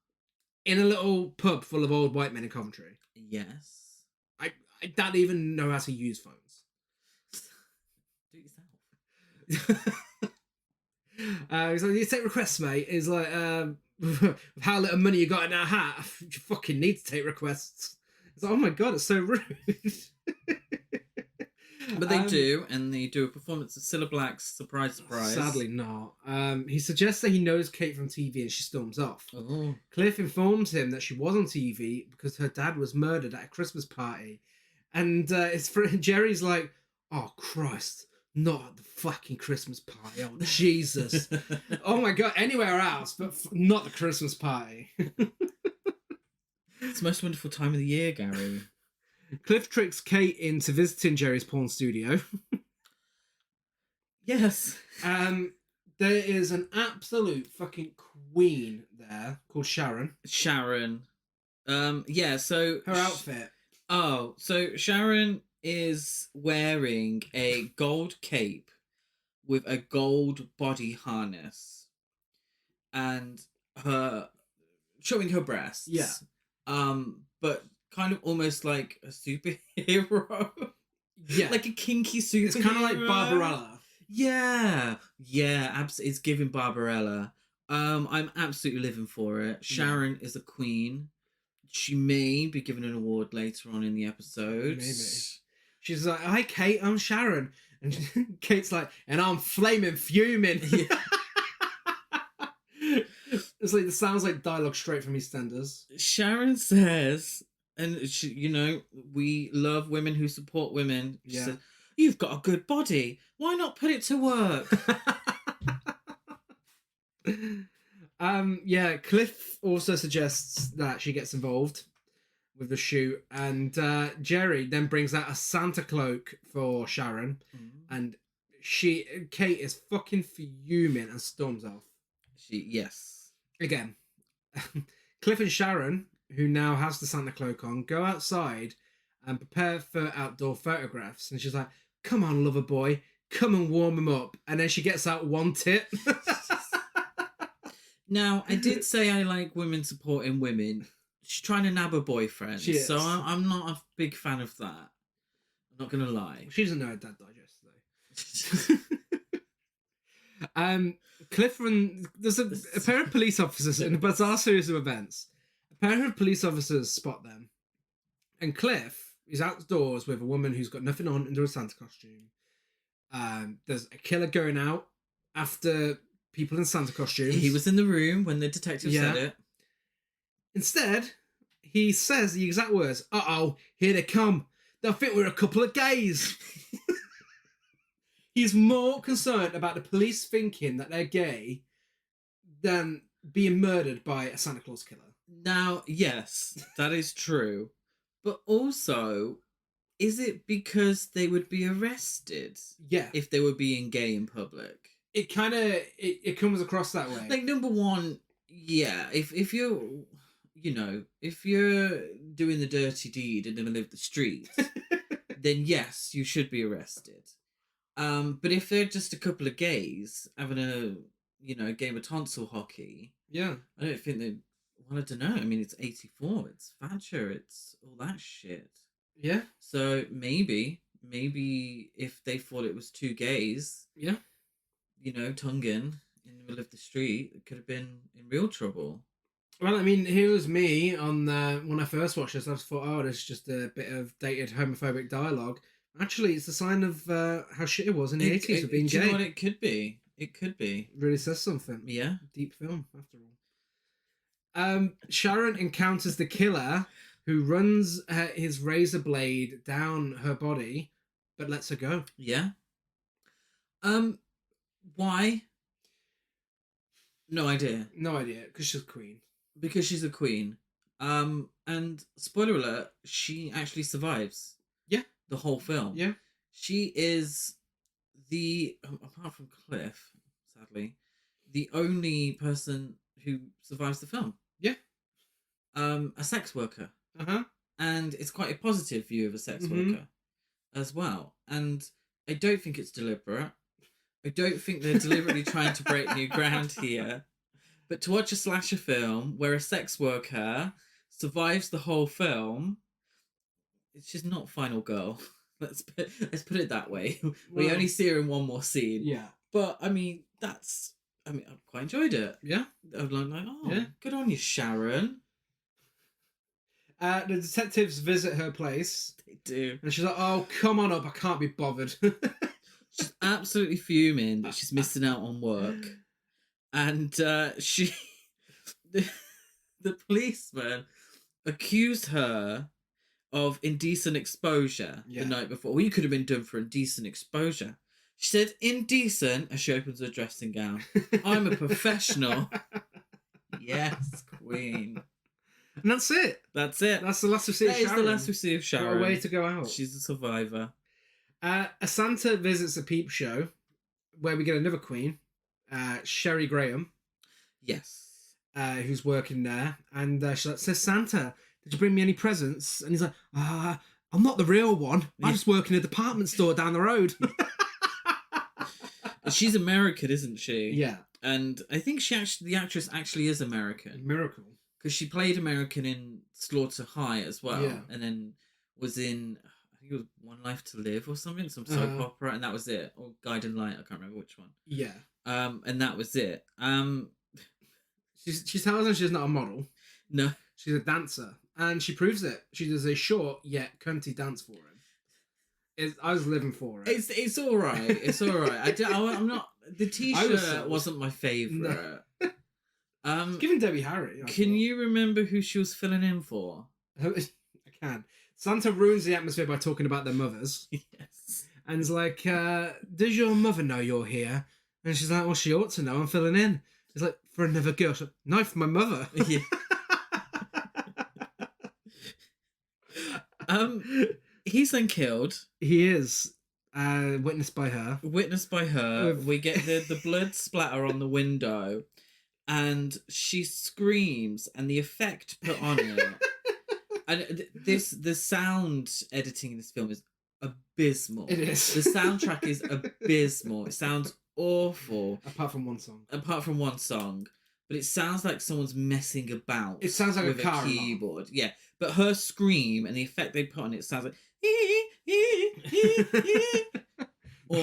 In a little pub full of old white men in Coventry. Yes. I don't even know how to use phones. Do it yourself. He's like, "You take requests, mate." He's like, "With how little money you got in that hat, you fucking need to take requests." It's like, "Oh my god, it's so rude." But they do, and they do a performance of Cilla Black's Surprise Surprise. Sadly not. He suggests that he knows Kate from TV and she storms off. Oh. Cliff informs him that she was on TV because her dad was murdered at a Christmas party. And Jerry's like, "Oh, Christ, not at the fucking Christmas party. Oh, Jesus." "Oh my God, anywhere else, but not the Christmas party." It's the most wonderful time of the year, Gary. Cliff tricks Kate into visiting Jerry's porn studio. Yes. There is an absolute fucking queen there called Sharon. Sharon. Yeah, so... Her outfit. Oh, so Sharon is wearing a gold cape with a gold body harness and showing her breasts. Yeah. But kind of almost like a superhero. Yeah. Like a kinky superhero. It's kind of like Barbarella. Yeah. Yeah, it's giving Barbarella. I'm absolutely living for it. Sharon is a queen. She may be given an award later on in the episode. Maybe. She's like, "Hi, Kate, I'm Sharon." And Kate's like, "And I'm flaming fuming." Yeah. It's like, it sounds like dialogue straight from EastEnders. Sharon says, and she, we love women who support women. She says, "You've got a good body. Why not put it to work?" Yeah, Cliff also suggests that she gets involved with the shoot, and Jerry then brings out a Santa cloak for Sharon, and Kate is fucking fuming and storms off. Yes. Again, Cliff and Sharon, who now has the Santa cloak on, go outside and prepare for outdoor photographs, and she's like, "Come on, lover boy, come and warm him up." And then she gets out one tit. Now, I did say I like women supporting women. She's trying to nab a boyfriend. She is. So I'm not a big fan of that. I'm not going to lie. She doesn't know her dad died yesterday. Cliff and there's a pair of police officers in a bizarre series of events. A pair of police officers spot them, and Cliff is outdoors with a woman who's got nothing on under a Santa costume. There's a killer going out after people in Santa costumes. He was in the room when the detective said it. Instead, he says the exact words, "Uh-oh, here they come. They'll think we're a couple of gays." He's more concerned about the police thinking that they're gay than being murdered by a Santa Claus killer. Now, yes, that is true. But also, is it because they would be arrested? Yeah. If they were being gay in public? It kind of, it comes across that way. Like, number one, yeah, if you're, if you're doing the dirty deed in the middle of the street, then yes, you should be arrested. But if they're just a couple of gays having a game of tonsil hockey, yeah, I don't think they. Well, I don't know. I mean, it's 84. It's Thatcher. It's all that shit. Yeah. So maybe if they thought it was two gays, yeah, tonguing in the middle of the street, it could have been in real trouble. Well, I mean, here was me on when I first watched this. I just thought, oh, it's just a bit of dated homophobic dialogue. Actually, it's a sign of how shit it was in the 80s of being do gay. You know what it could be? It could be. It really says something. Yeah. Deep film, after all. Sharon encounters the killer, who runs his razor blade down her body, but lets her go. Yeah. Why? No idea. No idea, because she's a queen. Because she's a queen. And spoiler alert, she actually survives. Yeah. The whole film. Yeah. She is apart from Cliff, sadly, the only person who survives the film. Yeah. A sex worker. Uh-huh. And it's quite a positive view of a sex Mhm. worker as well. And I don't think it's deliberate. I don't think they're deliberately trying to break new ground here. But to watch a slasher film where a sex worker survives the whole film, it's just not Final Girl. Let's put it that way. We Well, only see her in one more scene. Yeah. But I mean, I quite enjoyed it. Yeah. I was like, oh, Yeah. good on you, Sharon. The detectives visit her place, They do. and she's like, "Oh, come on up! I can't be bothered." She's absolutely fuming that she's missing out on work, and the policeman accused her of indecent exposure Yeah. the night before. Well, you could have been done for indecent exposure. She said indecent as she opens her dressing gown. I'm a professional. Yes, queen. And that's it. That's it. That's the last we see of That is Sharon. the last we see of What Sharon. a way to go out. She's a survivor. A Santa visits a peep show where we get another queen, Sherry Graham, Yes. who's working there. And she says, Santa, did you bring me any presents? And he's like, I'm not the real one. I just work in a department store down the road. She's American, isn't she? Yeah. And I think the actress actually is American. Miracle. Because she played American in Slaughter High as well. Yeah. And then was in, I think it was One Life to Live or something, some soap opera, and that was it. Or Guiding Light, I can't remember which one. Yeah. And that was it. She tells him she's not a model. No. She's a dancer. And she proves it. She does a short yet cunty dance for him. I was living for it. It's all right. It's all right. I'm not. The T-shirt wasn't my favourite. It's giving Debbie Harry. Can you remember who she was filling in for? I can. Santa ruins the atmosphere by talking about their mothers. Yes. And it's like, does your mother know you're here? And she's like, well, she ought to know. I'm filling in. It's like, for another girl. She's like, no, for my mother. Yeah. He's then killed. He is. Witnessed by her. Witnessed by her. We get the blood splatter on the window. And she screams, and the effect put on it. And the sound editing in this film is abysmal. It is. The soundtrack is abysmal. It sounds awful. Apart from one song. But it sounds like someone's messing about. It sounds like with a car keyboard. Yeah. But her scream and the effect they put on it sounds like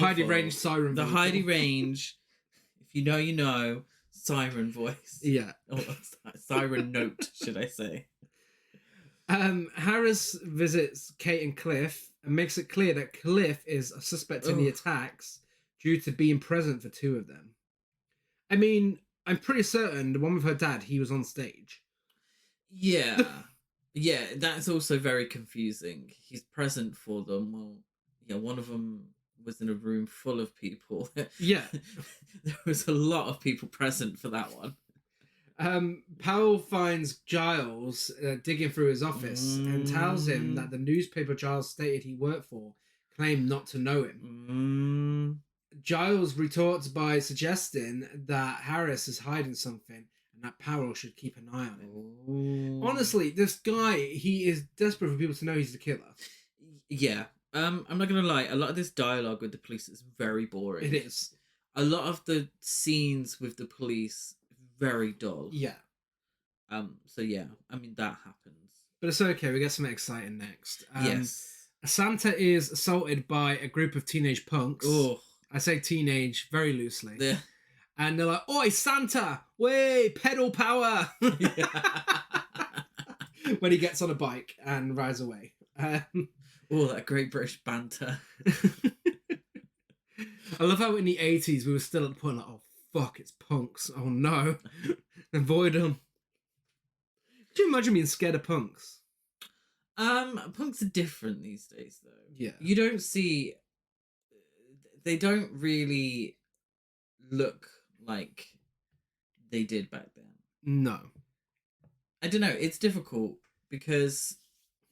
Heidi Range siren The vocal. Heidi Range, if you know, you know, siren voice. Yeah. Or siren note, should I say. Harris visits Kate and Cliff and makes it clear that Cliff is a suspect in the attacks due to being present for two of them. I mean, I'm pretty certain the one with her dad, he was on stage. Yeah. Yeah, that's also very confusing. He's present for them. Well, yeah, one of them was in a room full of people. Yeah. There was a lot of people present for that one. Powell finds Giles digging through his office and tells him that the newspaper Giles stated he worked for claimed not to know him. Giles retorts by suggesting that Harris is hiding something and that Powell should keep an eye on him. Honestly, this guy, he is desperate for people to know he's the killer. Yeah. I'm not going to lie, a lot of this dialogue with the police is very boring. It is. A lot of the scenes with the police, very dull. Yeah. So yeah, I mean, that happens. But it's okay, we get something exciting next. Yes. Santa is assaulted by a group of teenage punks. Oh. I say teenage very loosely. Yeah. And they're like, oi, Santa! Way, pedal power! When he gets on a bike and rides away. Oh, that great British banter. I love how in the 80s we were still at the point like, oh, fuck, it's punks. Oh, no. Avoid them. Could you imagine being scared of punks? Punks are different these days, though. Yeah. You don't see... They don't really look like they did back then. No. I don't know. It's difficult because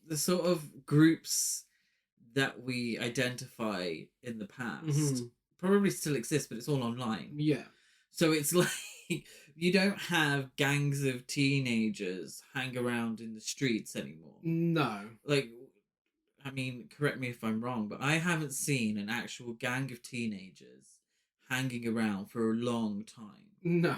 the sort of groups that we identify in the past Mhm. probably still exist, but it's all online. Yeah. So it's like you don't have gangs of teenagers hang around in the streets anymore. No. Like, I mean, correct me if I'm wrong, but I haven't seen an actual gang of teenagers hanging around for a long time. No.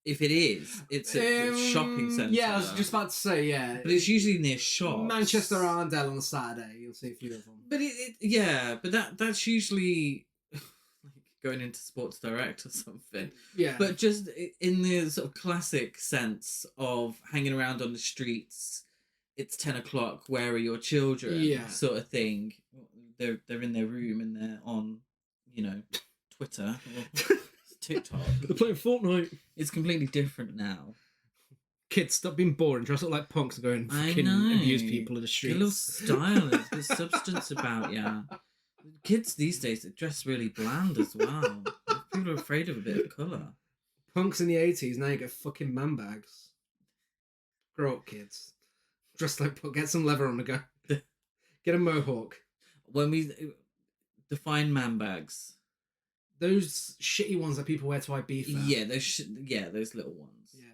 If it is, it's at the shopping centre. Yeah, I was just about to say, yeah. But it's usually near shops. Manchester Arndale on a Saturday, you'll see a few of them. But that's usually like going into Sports Direct or something. Yeah. But just in the sort of classic sense of hanging around on the streets, it's 10 o'clock, where are your children? Yeah. Sort of thing. They're in their room and they're on, Twitter or TikTok. They're playing Fortnite. It's completely different now. Kids, stop being boring. Dress up like punks and go and fucking abuse people in the Get a little streets. style, there's a bit of substance about you. Kids these days, they dress really bland as well. People are afraid of a bit of colour. Punks in the 80s, now you get fucking man bags. Grow up, kids. Dress like punk. Get some leather on the go. Get a mohawk. When we define man bags, Those shitty ones that people wear to Ibiza. yeah, those little ones. Yeah.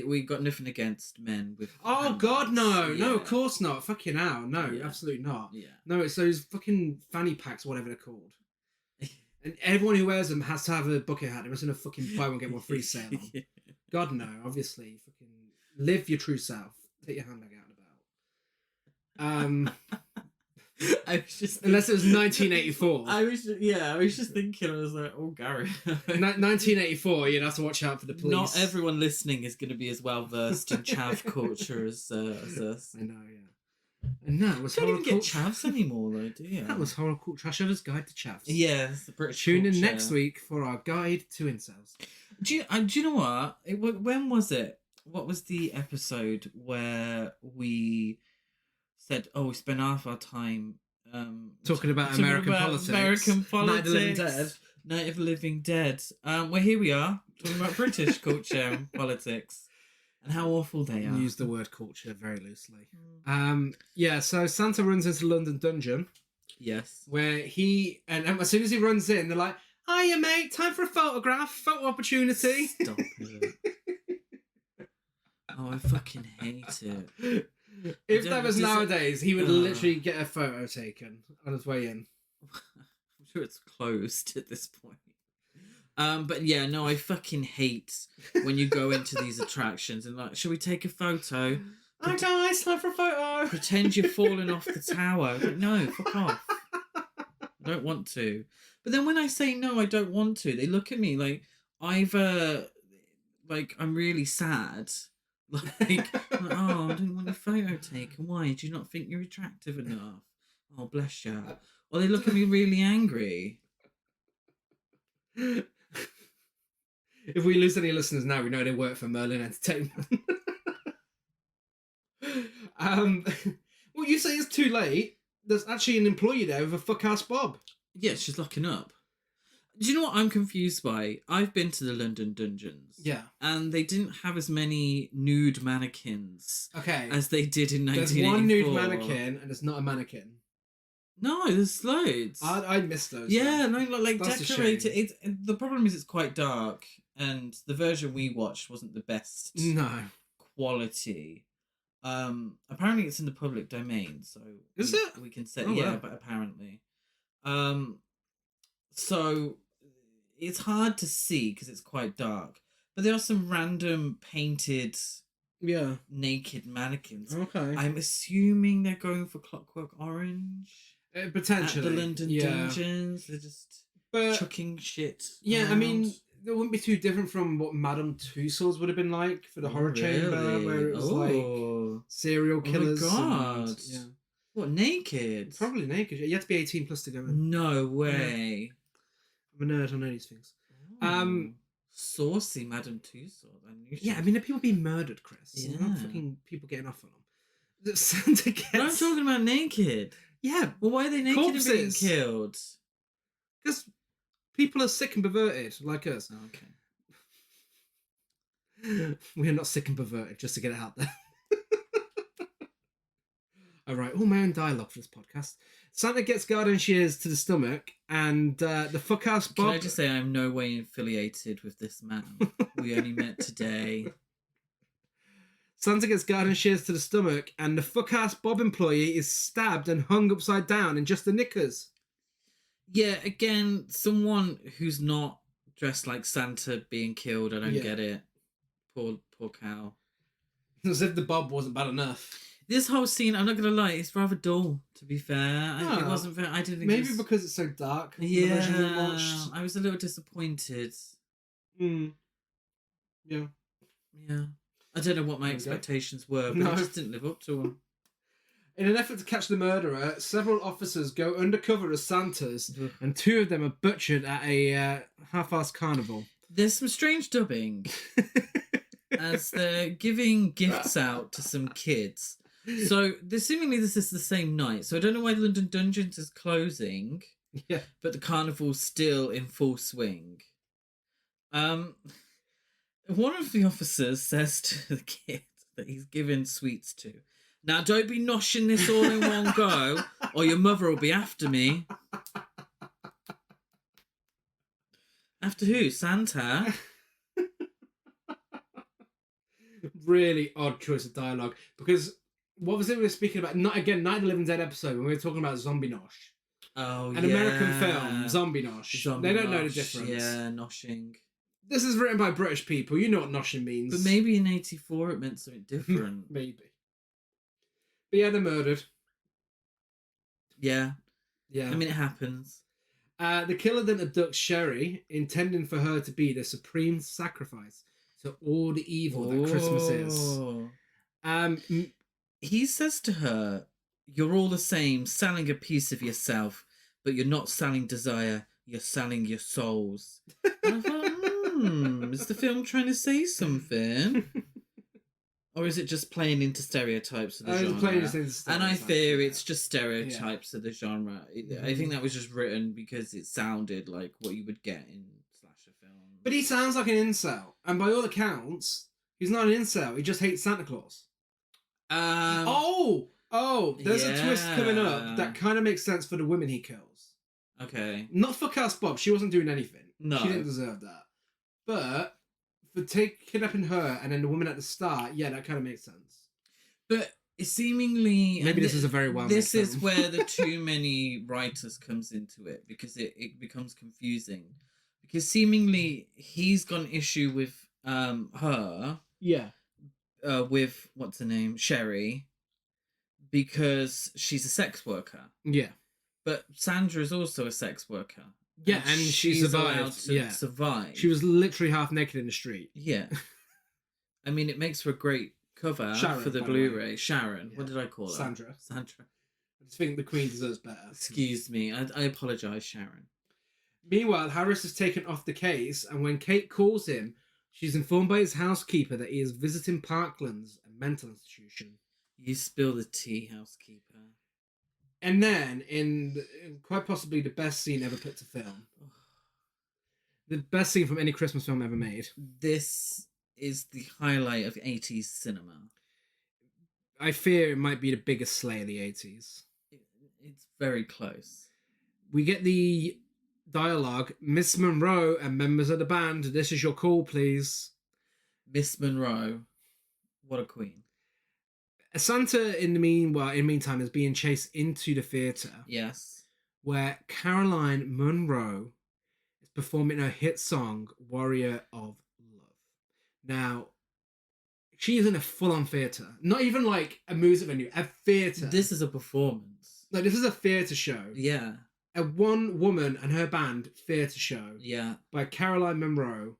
We got nothing against men with. Oh handbags. God, no, no, Yeah. of course not. Fucking hell, no, Yeah. absolutely not. Yeah. No, it's those fucking fanny packs, whatever they're called. And everyone who wears them has to have a bucket hat. There isn't a fucking buy one get one free sale on. God no, obviously, fucking live your true self. Take your handbag out and about. I was just Unless it was 1984. I was just thinking. I was like, oh, Gary. 1984, you'd have to watch out for the police. Not everyone listening is going to be as well versed in chav culture as us. I know, yeah. And that was You don't even get horrible. chavs anymore, though, do you? That was horrible. Trash Ever's Guide to Chavs. Yeah, it's the British Tune in culture. next week for our guide to incels. Do you know what? When was it? What was the episode where we said, "Oh, we spend half our time Talking about American politics. American Night of the Living politics, Dead. Night of the Living Dead." Well, here we are talking about British culture and politics and how awful they are. Use the word culture very loosely. Yeah, so Santa runs into London Dungeon Yes. where and as soon as he runs in, they're like, "Hiya, mate, time for a photograph, photo opportunity." Stop it. Oh, I fucking hate it. If don't- that was does it- nowadays, he would Oh. literally get a photo taken on his way in. I'm sure it's closed at this point. But yeah, no, I fucking hate when you go into these attractions and like, shall we take a photo? Hi guys, time for a photo. Pretend you're falling off the tower. Like, no, fuck off. I don't want to. But then when I say no, I don't want to, they look at me like either like I'm really sad. Like, oh, I don't want a photo taken. Why? Do you not think you're attractive enough? Oh, bless you. Or they look at me really angry. If we lose any listeners now, we know they work for Merlin Entertainment. Well, you say it's too late. There's actually an employee there with a fuck-ass bob. Yeah, she's locking up. Do you know what I'm confused by? I've been to the London Dungeons. Yeah. And they didn't have as many nude mannequins Okay. as they did in There's 1984. one nude mannequin and it's not a mannequin. No, there's loads. I missed those. Yeah, though. no, like That's a decorated. shame. The problem is it's quite dark, and the version we watched wasn't the best No. quality. Apparently it's in the public domain, so Is it? We can say Oh, yeah, wow. but apparently, so it's hard to see because it's quite dark. But there are some random painted Yeah. naked mannequins. Okay. I'm assuming they're going for Clockwork Orange. Potentially. At the London yeah. Dungeons, they're just But chucking shit. yeah, I around. mean, it wouldn't be too different from what Madame Tussauds would have been like for the horror chamber, Really? where it was like Oh. serial my killers. God. And, yeah. What, naked? Probably naked. You have to be 18 plus to go in. No way. I'm a nerd. I know these things. Oh. Saucy Madame Tussauds. Yeah, I mean, are people being murdered, Chris? Yeah. Not fucking people getting off on them. Santa gets. But I'm talking about naked. Yeah, Well, why are they naked and being Corpses. killed? because people are sick and perverted like us. Okay. We're not sick and perverted, just to get it out there. I write all my own dialogue for this podcast. Santa gets garden shears to the stomach, and the fuck-ass Bob... Can I just say I'm no way affiliated with this man? We only met today. Santa gets garden shears to the stomach, and the fuck-ass Bob employee is stabbed and hung upside down in just the knickers. Yeah, again, someone who's not dressed like Santa being killed. I don't get it. Poor cow. As if the Bob wasn't bad enough. This whole scene, I'm not gonna lie, it's rather dull. To be fair, it wasn't fair. I didn't think maybe because it's so dark. Yeah, I was a little disappointed. Yeah. Yeah. I don't know what my expectations were, but I just didn't live up to them. In an effort to catch the murderer, several officers go undercover as Santas, and 2 of them are butchered at a half-assed carnival. There's some strange dubbing as they're giving gifts out to some kids. So, seemingly this is the same night. So I don't know why London Dungeons is closing. Yeah. But the carnival's still in full swing. One of the officers says to the kid that he's giving sweets to, "Now don't be noshing this all in one go, or your mother will be after me." After who? Santa? Really odd choice of dialogue, because what was it we were speaking about? Not again, Night of the Living Dead episode when we were talking about zombie nosh. Oh, An American film, zombie nosh. They don't know the difference. Yeah, noshing. This is written by British people. You know what noshing means. But maybe in '84 it meant something different. Maybe. But yeah, they're murdered. Yeah. Yeah. I mean, it happens. The killer then abducts Sherry, intending for her to be the supreme sacrifice to all the evil that Christmas is. He says to her, "You're all the same, selling a piece of yourself, but you're not selling desire, you're selling your souls." And I thought, is the film trying to say something? Or is it just playing into stereotypes of the genre? And I fear it's just stereotypes of the genre. I think that was just written because it sounded like what you would get in slasher films. But he sounds like an incel. And by all accounts, he's not an incel. He just hates Santa Claus. There's a twist coming up that kind of makes sense for the women he kills. Okay. Not for Cass Bob. She wasn't doing anything. No. She didn't deserve that. But for kidnapping her and then the woman at the start, yeah, that kind of makes sense. But seemingly... Maybe this is a very well-made This is film. where the too many writers comes into it, because it becomes confusing. Because seemingly he's got an issue with her. Yeah. With, what's her name? Sherry. Because she's a sex worker. Yeah. But Sandra is also a sex worker. Yeah, and she survived. Allowed to survive. She was literally half naked in the street. Yeah. I mean, it makes for a great cover Sharon, for the by the Blu-ray. way. Sharon. Yeah. What did I call her? Sandra. Sandra. I just think the Queen deserves better. Excuse me. I apologise, Sharon. Meanwhile, Harris is taken off the case, and when Kate calls him, she's informed by his housekeeper that he is visiting Parklands, a mental institution. You spill the tea, housekeeper. And then, in quite possibly the best scene ever put to film, the best scene from any Christmas film ever made. This is the highlight of 80s cinema. I fear it might be the biggest slay of the 80s. It's very close. We get the dialogue, "Miss Monroe and members of the band, this is your call, please." Miss Monroe. What a queen. Santa, in the meantime, is being chased into the theatre. Yes. Where Caroline Munro is performing her hit song, Warrior of Love. Now, she is in a full-on theatre. Not even like a music venue, a theatre. This is a performance. Like, this is a theatre show. Yeah. A one woman and her band theatre show. Yeah. By Caroline Munro.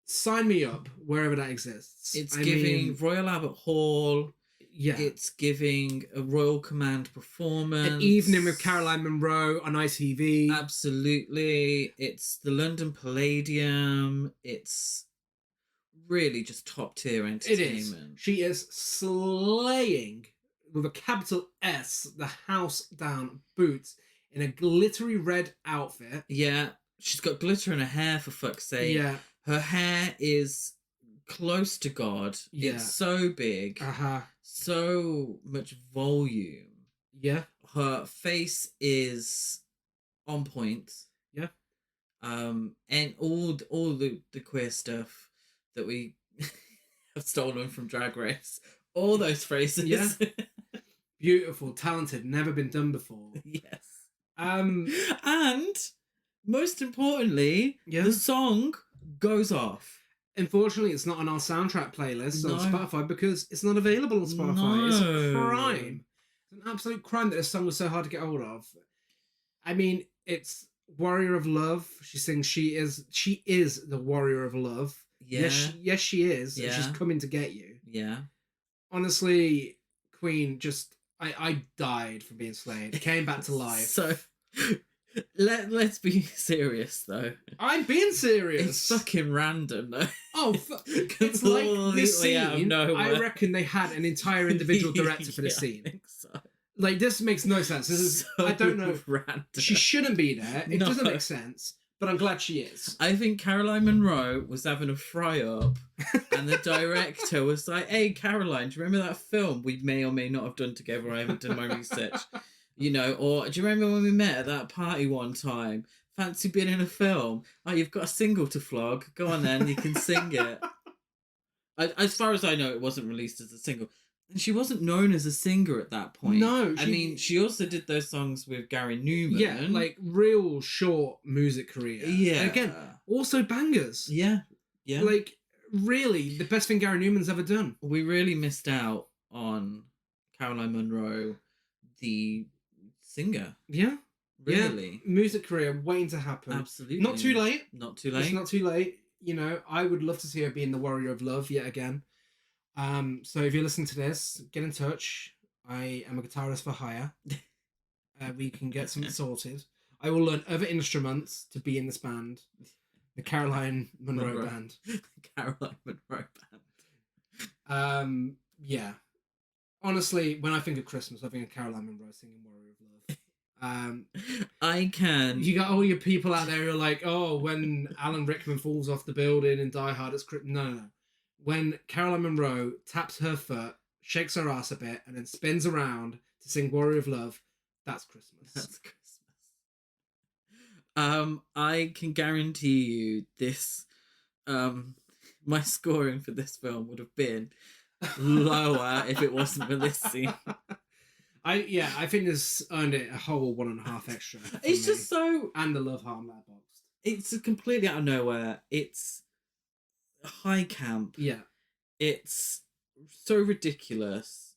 Sign me up wherever that exists. It's giving Royal Albert Hall. Yeah. It's giving a Royal Command performance. An evening with Caroline Munro on ITV. Absolutely. It's the London Palladium. It's really just top tier entertainment. It is. She is slaying, with a capital S, the house down boots in a glittery red outfit. Yeah. She's got glitter in her hair, for fuck's sake. Yeah. Her hair is close to God. Yeah. It's so big. Uh-huh. So much volume. Yeah. Her face is on point. Yeah. And all the queer stuff that we have stolen from Drag Race, all those phrases. Yeah. Beautiful, talented, never been done before. Yes. Um, And most importantly, Yeah. the song goes off. Unfortunately, it's not on our soundtrack playlist on No. Spotify because it's not available on Spotify. It's a No. crime. It's an absolute crime that this song was so hard to get hold of. I mean, it's Warrior of Love. She sings she is the Warrior of Love. Yeah. Yes, she is. And Yeah. she's coming to get you. Yeah. Honestly, Queen, just I died from being slayed. Came back to life. So let's be serious though. I'm being serious. It's fucking random though. Oh, it's like this Completely out of scene. nowhere. I reckon they had an entire individual director for this Yeah, scene. I think so. Like, this makes no sense. This is So I don't know. random. She shouldn't be there. It No. doesn't make sense. But I'm glad she is. I think Caroline Munro was having a fry up, and the director was like, "Hey, Caroline, do you remember that film we may or may not have done together? I haven't done my research, you know. Or do you remember when we met at that party one time? Fancy being in a film? Oh, you've got a single to flog. Go on then, you can sing it." As far as I know, it wasn't released as a single. And she wasn't known as a singer at that point. No, I mean, she also did those songs with Gary Newman. Yeah, like real short music career. Yeah. And again, also bangers. Yeah. Yeah. Like, really, the best thing Gary Newman's ever done. We really missed out on Caroline Munro, the singer. Yeah. Really. Yeah. Music career waiting to happen. Absolutely. Not too late. Not too late. It's not too late. You know, I would love to see her being the Warrior of Love yet again. So if you're listening to this, get in touch. I am a guitarist for hire. We can get something sorted. I will learn other instruments to be in this band, the Caroline Munro Band. Caroline Munro Band. Yeah. Honestly, when I think of Christmas, I think of Caroline Munro singing Warrior of Love. I can. You got all your people out there who are like, oh, when Alan Rickman falls off the building in Die Hard, it's Christmas. No. When Caroline Munro taps her foot, shakes her ass a bit, and then spins around to sing Warrior of Love, that's Christmas. That's Christmas. I can guarantee you this. My scoring for this film would have been lower if it wasn't for this scene. I think this earned it a whole 1.5 extra. It's for me. just so. And the Love Heart Letterboxd. It's completely out of nowhere. It's high camp. Yeah. It's so ridiculous,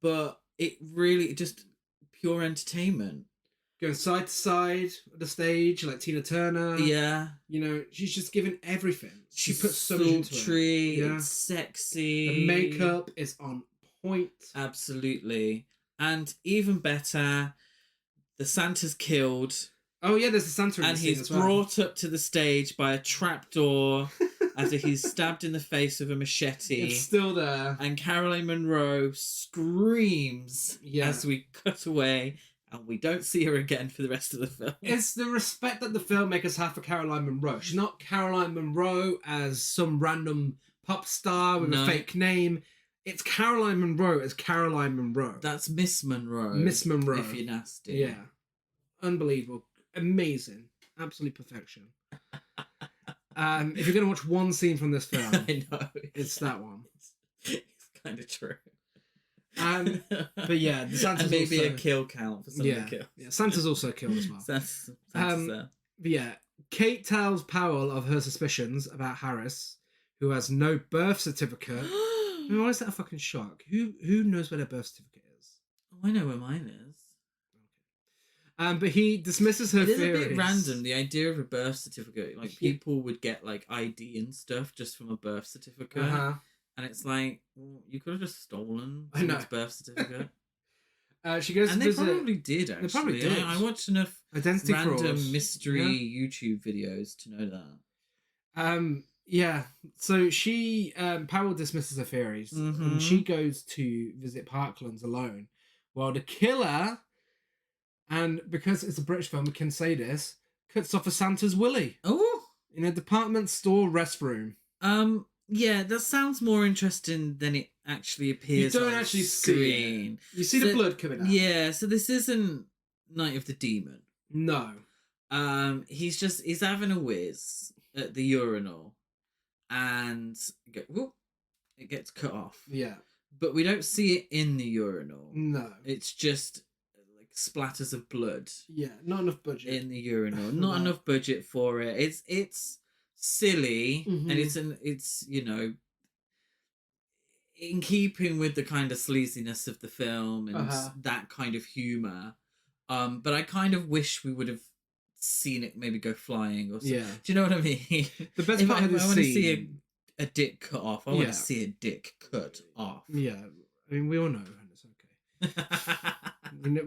but it really just pure entertainment. Going side to side on the stage, like Tina Turner. Yeah. You know, she's just given everything. She She's puts so much into it. sultry, Yeah. it's sexy. The makeup is on point. Absolutely. And even better, the Santa's killed. Oh yeah, there's a Santa in And the scene he's as well. brought up to the stage by a trapdoor after he's stabbed in the face with a machete. It's still there. And Caroline Munro screams Yeah. as we cut away, and we don't see her again for the rest of the film. It's the respect that the filmmakers have for Caroline Munro. She's not Caroline Munro as some random pop star with No. a fake name. It's Caroline Munro as Caroline Munro. That's Miss Munro. Miss Munro. If you're nasty. Yeah. Unbelievable. Amazing. Absolute perfection. If you're going to watch one scene from this film, I know. it's that one. It's kind of true. But yeah, the Santa's And maybe also... a kill count for some of the kills. Yeah, Santa's also killed as well. Santa's there. But yeah, Kate tells Powell of her suspicions about Harris, who has no birth certificate. Why is that a fucking shock? Who knows where their birth certificate is? Oh, I know where mine is. But he dismisses her It is theories. a bit random, the idea of a birth certificate. Like, people would get, like, ID and stuff just from a birth certificate. Uh-huh. And it's like, well, you could have just stolen I know. someone's birth certificate. She goes And to they visit probably did, actually. They probably did. I watched enough identity random fraud. mystery Yeah. YouTube videos to know that. Yeah. So she Powell dismisses her theories, Mhm. and she goes to visit Parklands alone, while the killer, and because it's a British film, we can say this, cuts off a Santa's willy Oh! in a department store restroom. Yeah, that sounds more interesting than it actually You appears. don't on actually screen. see it. You see the blood coming out. Yeah, so this isn't Night of the Demon. No. He's having a whiz at the urinal, and it gets cut off. Yeah. But we don't see it in the urinal. No. It's just like splatters of blood Yeah. Not enough budget. in the urinal. Not No. enough budget for it. It's silly, Mhm. and it's in keeping with the kind of sleaziness of the film and that kind of humor. But I kind of wish we would have seen it maybe go flying or something. Yeah. Do you know what I mean? The best If part I, of the I want to scene. see a dick cut off. I want Yeah. to see a dick cut off. Yeah. I mean, we all know, and it's okay.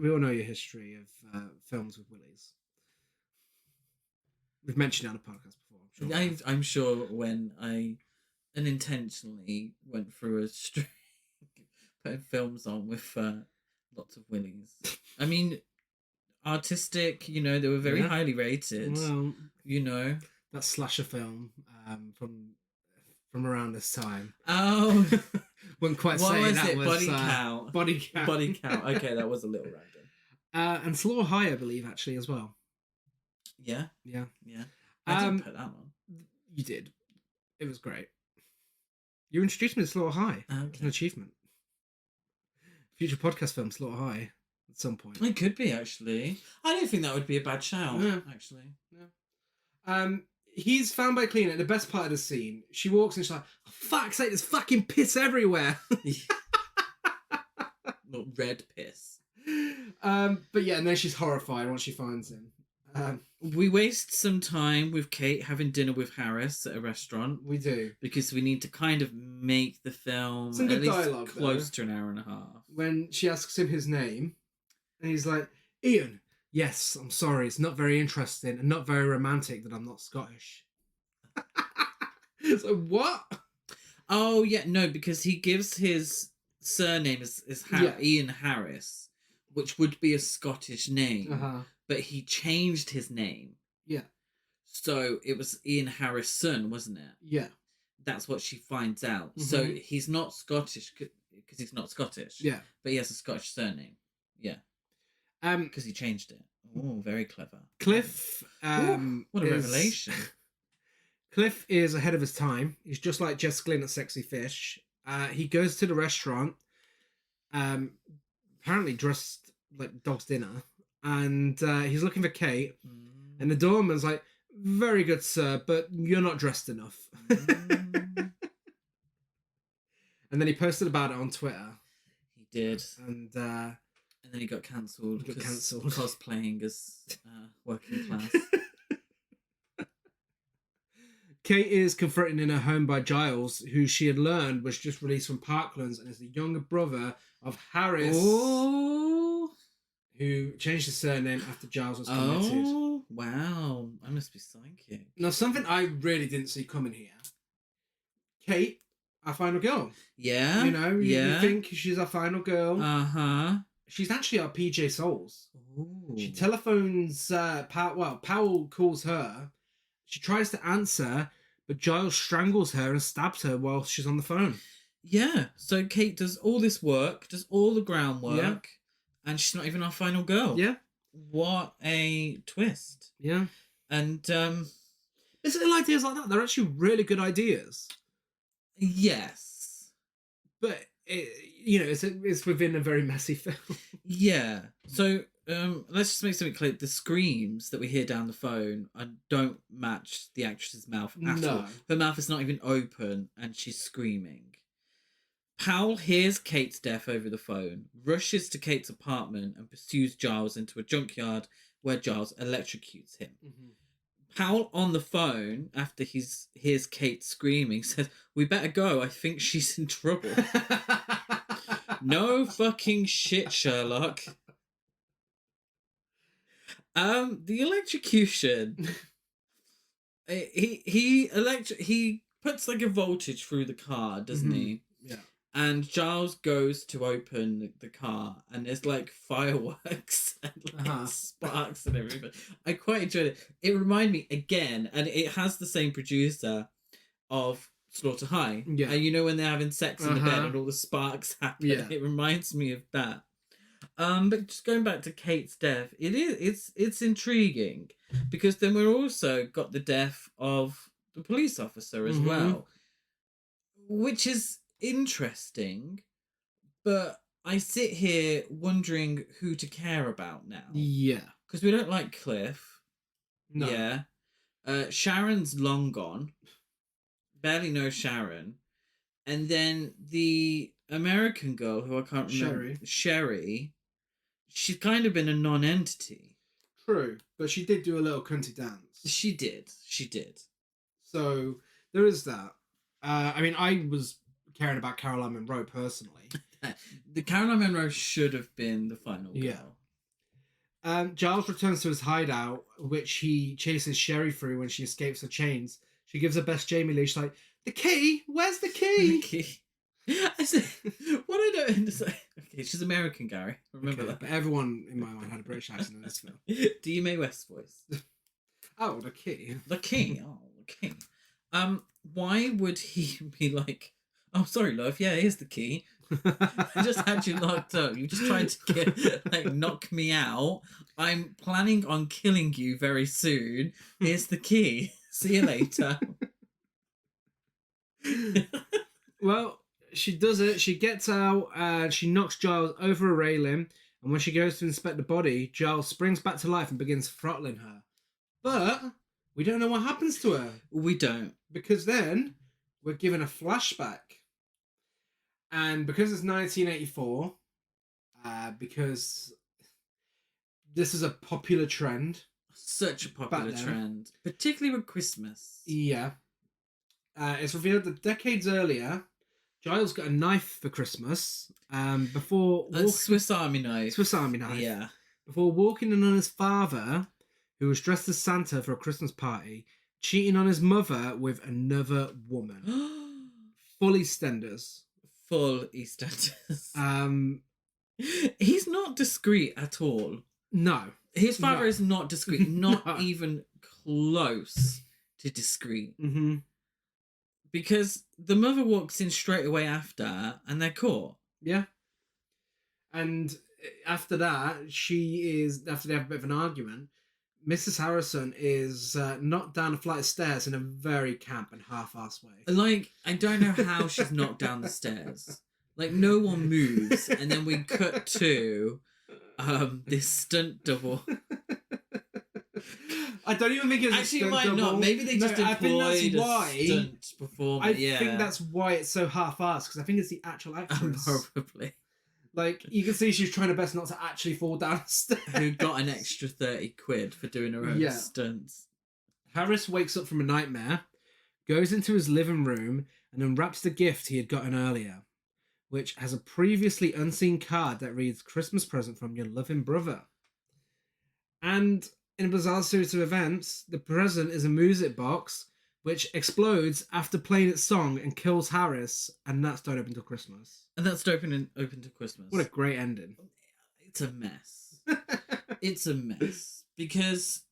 We all know your history of films with willies. We've mentioned it on a podcast before. I'm sure. I'm sure when I unintentionally went through a string putting films on with lots of willies. I mean, artistic, they were very Yeah. highly rated. Well, That slasher film from around this time. Oh, Wouldn't quite what say was that it? was Body count. Body count. Body count. Okay, that was a little random. And Slaughter High, I believe, actually, as well. Yeah, Yeah. I didn't put that on. You did. It was great. You introduced me to Slaughter High. It's an achievement. Future podcast film, Slaughter High, at some point. It could be, actually. I don't think that would be a bad shout, Yeah. actually. He's found by cleaner. The best part of the scene, she walks in, she's like, oh, fuck's sake, there's fucking piss everywhere. Not red piss. But yeah, and then she's horrified once she finds him. We waste some time with Kate having dinner with Harris at a restaurant We do. because we need to kind of make the film Some at good least dialogue, close though. to an hour and a half. When she asks him his name, and he's like, Ian, yes, I'm sorry, it's not very interesting and not very romantic that I'm not Scottish. So what? Oh, yeah, no, because he gives his surname as Ian Harris, which would be a Scottish name, but he changed his name. Yeah. So it was Ian Harris' son, wasn't it? Yeah. That's what she finds out. So he's not Scottish because he's not Scottish. Yeah. But he has a Scottish surname. Yeah. Because he changed it. Oh, very clever. Cliff. What a revelation. Cliff is ahead of his time. He's just like Jess Glynn at Sexy Fish. He goes to the restaurant, apparently dressed like dog's dinner, and he's looking for Kate. And the doorman's like, very good, sir, but you're not dressed enough. And then he posted about it on Twitter. He did. And then he got cancelled. Got because cancelled. Cosplaying as working class. Kate is confronted in her home by Giles, who she had learned was just released from Parklands and is the younger brother of Harris, who changed his surname after Giles was committed. Oh, wow. I must be psychic. Now, something I really didn't see coming here. Kate, our final girl. Yeah. You think she's our final girl. Uh-huh. She's actually our PJ Souls. Ooh. She telephones Powell calls her. She tries to answer, but Giles strangles her and stabs her while she's on the phone. Yeah. So Kate does all this work, does all the groundwork, and she's not even our final girl. Yeah. What a twist. Yeah. And it's little ideas like that. They're actually really good ideas. Yes. But it's within a very messy film. Yeah. So let's just make something clear. The screams that we hear down the phone don't match the actress's mouth at all. Her mouth is not even open and she's screaming. Powell hears Kate's death over the phone, rushes to Kate's apartment and pursues Giles into a junkyard where Giles electrocutes him. Powell on the phone, after he hears Kate screaming, says, "We better go. I think she's in trouble." No fucking shit, Sherlock. The electrocution. He puts like a voltage through the car, doesn't he? Yeah. And Giles goes to open the car, and there's like fireworks and like sparks and everything. I quite enjoyed it. It reminded me again, and it has the same producer of Slaughter High. Yeah. And you know when they're having sex in the bed Uh-huh. and all the sparks happen? Yeah. It reminds me of that. But just going back to Kate's death, it's intriguing because then we're also got the death of the police officer as Mhm. well, which is interesting. But I sit here wondering who to care about now Yeah. because we don't like Cliff. No. Yeah. Sharon's long gone. Barely know Sharon. And then the American girl who I can't remember, Sherry, she's kind of been a non-entity. True, but she did do a little cunty dance. She did. So there is that. I mean, I was caring about Caroline Munro personally. The Caroline Munro should have been the final girl. Yeah. Giles returns to his hideout, which he chases Sherry through when she escapes her chains. She gives her best Jamie Lee. She's like, "The key? Where's the key?" I said, what I don't understand. Okay, she's American, Gary. Remember Okay, that. but everyone in my mind had a British accent in this film. Do you Mae West voice? Oh, the key. The king. Oh, the king. Why would he be like, "Oh, sorry, love. Yeah, here's the key. I just had you locked up. You just tried to knock me out. I'm planning on killing you very soon. Here's the key. See you later." Well, she does it. She gets out and she knocks Giles over a railing. And when she goes to inspect the body, Giles springs back to life and begins throttling her. But we don't know what happens to her. We don't. Because then we're given a flashback. And because it's 1984, because this is a popular trend. Such a popular Back then. trend. Particularly with Christmas. Yeah. It's revealed that decades earlier, Giles got a knife for Christmas. Before A Swiss Army knife. Swiss Army knife. Yeah. Before walking in on his father, who was dressed as Santa for a Christmas party, cheating on his mother with another woman. Full EastEnders. Full EastEnders. Um, He's not discreet at all. no. His father No. is not discreet. Not No. even close to discreet. Mm-hmm. Because the mother walks in straight away after and they're caught. Yeah. And after that, after they have a bit of an argument, Mrs. Harrison is knocked down a flight of stairs in a very camp and half-assed way. Like, I don't know how she's knocked down the stairs. Like, no one moves. And then we cut to this stunt double. I don't even think it's Actually, a it might stunt not. double. Maybe they just I think that's employed why. a stunt performer. I Yeah. think that's why it's so half-assed, because I think it's the actual actress. Probably. Like, you can see she's trying her best not to actually fall down the stairs. Who got an extra 30 quid for doing her own Yeah. stunts. Harris wakes up from a nightmare, goes into his living room, and unwraps the gift he had gotten earlier, which has a previously unseen card that reads, "Christmas present from your loving brother." And in a bizarre series of events, the present is a music box, which explodes after playing its song and kills Harris, and that's Don't Open Till Christmas. And that's open to Christmas. What a great ending. It's a mess. It's a mess. Because,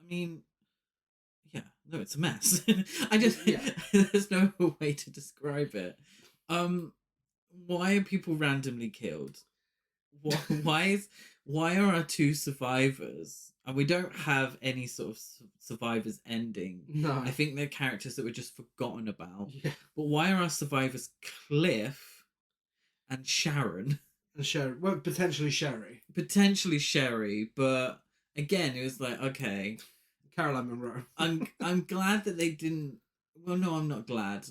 I mean, yeah, no, it's a mess. There's no way to describe it. Why are people randomly killed? Why are our two survivors, and we don't have any sort of survivors ending. No. I think they're characters that were just forgotten about. Yeah. But why are our survivors Cliff and Sharon? And Sherry. Well, potentially Sherry. Potentially Sherry, but again, it was like, okay. Caroline Munro. I'm glad that they didn't. Well, no, I'm not glad.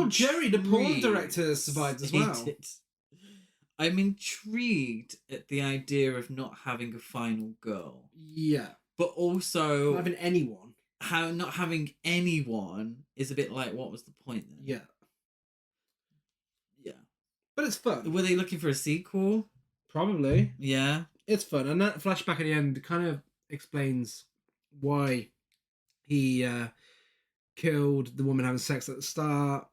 Jerry, the porn intrigued. director, survived as He well. did. I'm intrigued at the idea of not having a final girl, Yeah. but also Not having anyone. how not having anyone is a bit like, what was the point then? Yeah. Yeah. But it's fun. Were they looking for a sequel? Probably. Yeah. It's fun. And that flashback at the end kind of explains why he killed the woman having sex at the start,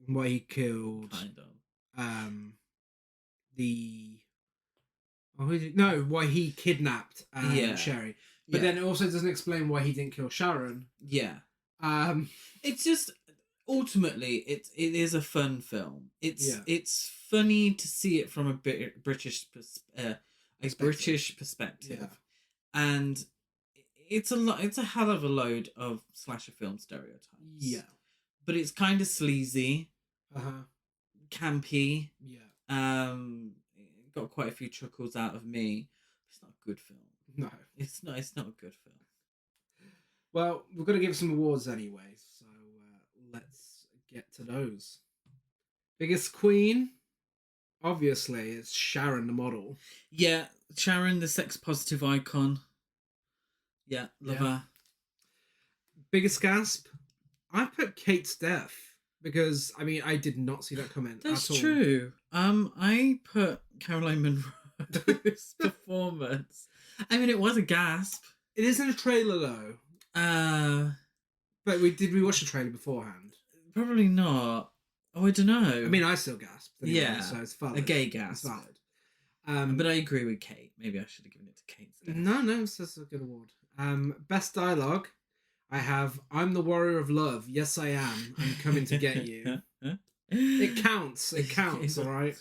why he killed Kind of. why he kidnapped Yeah. Sherry. But Yeah. then it also doesn't explain why he didn't kill Sharon. Yeah. Um It's just, ultimately it is a fun film. Yeah. It's funny to see it from a British perspective, Yeah. and it's a lot. It's a hell of a load of slasher film stereotypes. Yeah. But it's kind of sleazy, Uh-huh. campy. Yeah. Got quite a few chuckles out of me. It's not a good film. No. It's not a good film. Well, we're going to give some awards anyway, so let's get to those. Biggest queen? Obviously, it's Sharon the model. Yeah, Sharon, the sex positive icon. Yeah, love Yeah. her. Biggest gasp? I put Kate's death because, I mean, I did not see that comment That's at all. true. I put Caroline Munro's performance. I mean, it was a gasp. It is in a trailer, though. But did we watch the trailer beforehand? Probably not. Oh, I don't know. I mean, I still gasped. Anyway, Yeah, so it's valid. a gay It's gasp. valid. But I agree with Kate. Maybe I should have given it to Kate instead. No, it's a good award. Best dialogue, I have "I'm the warrior of love. Yes, I am. I'm coming to get you." It counts. It counts. All right.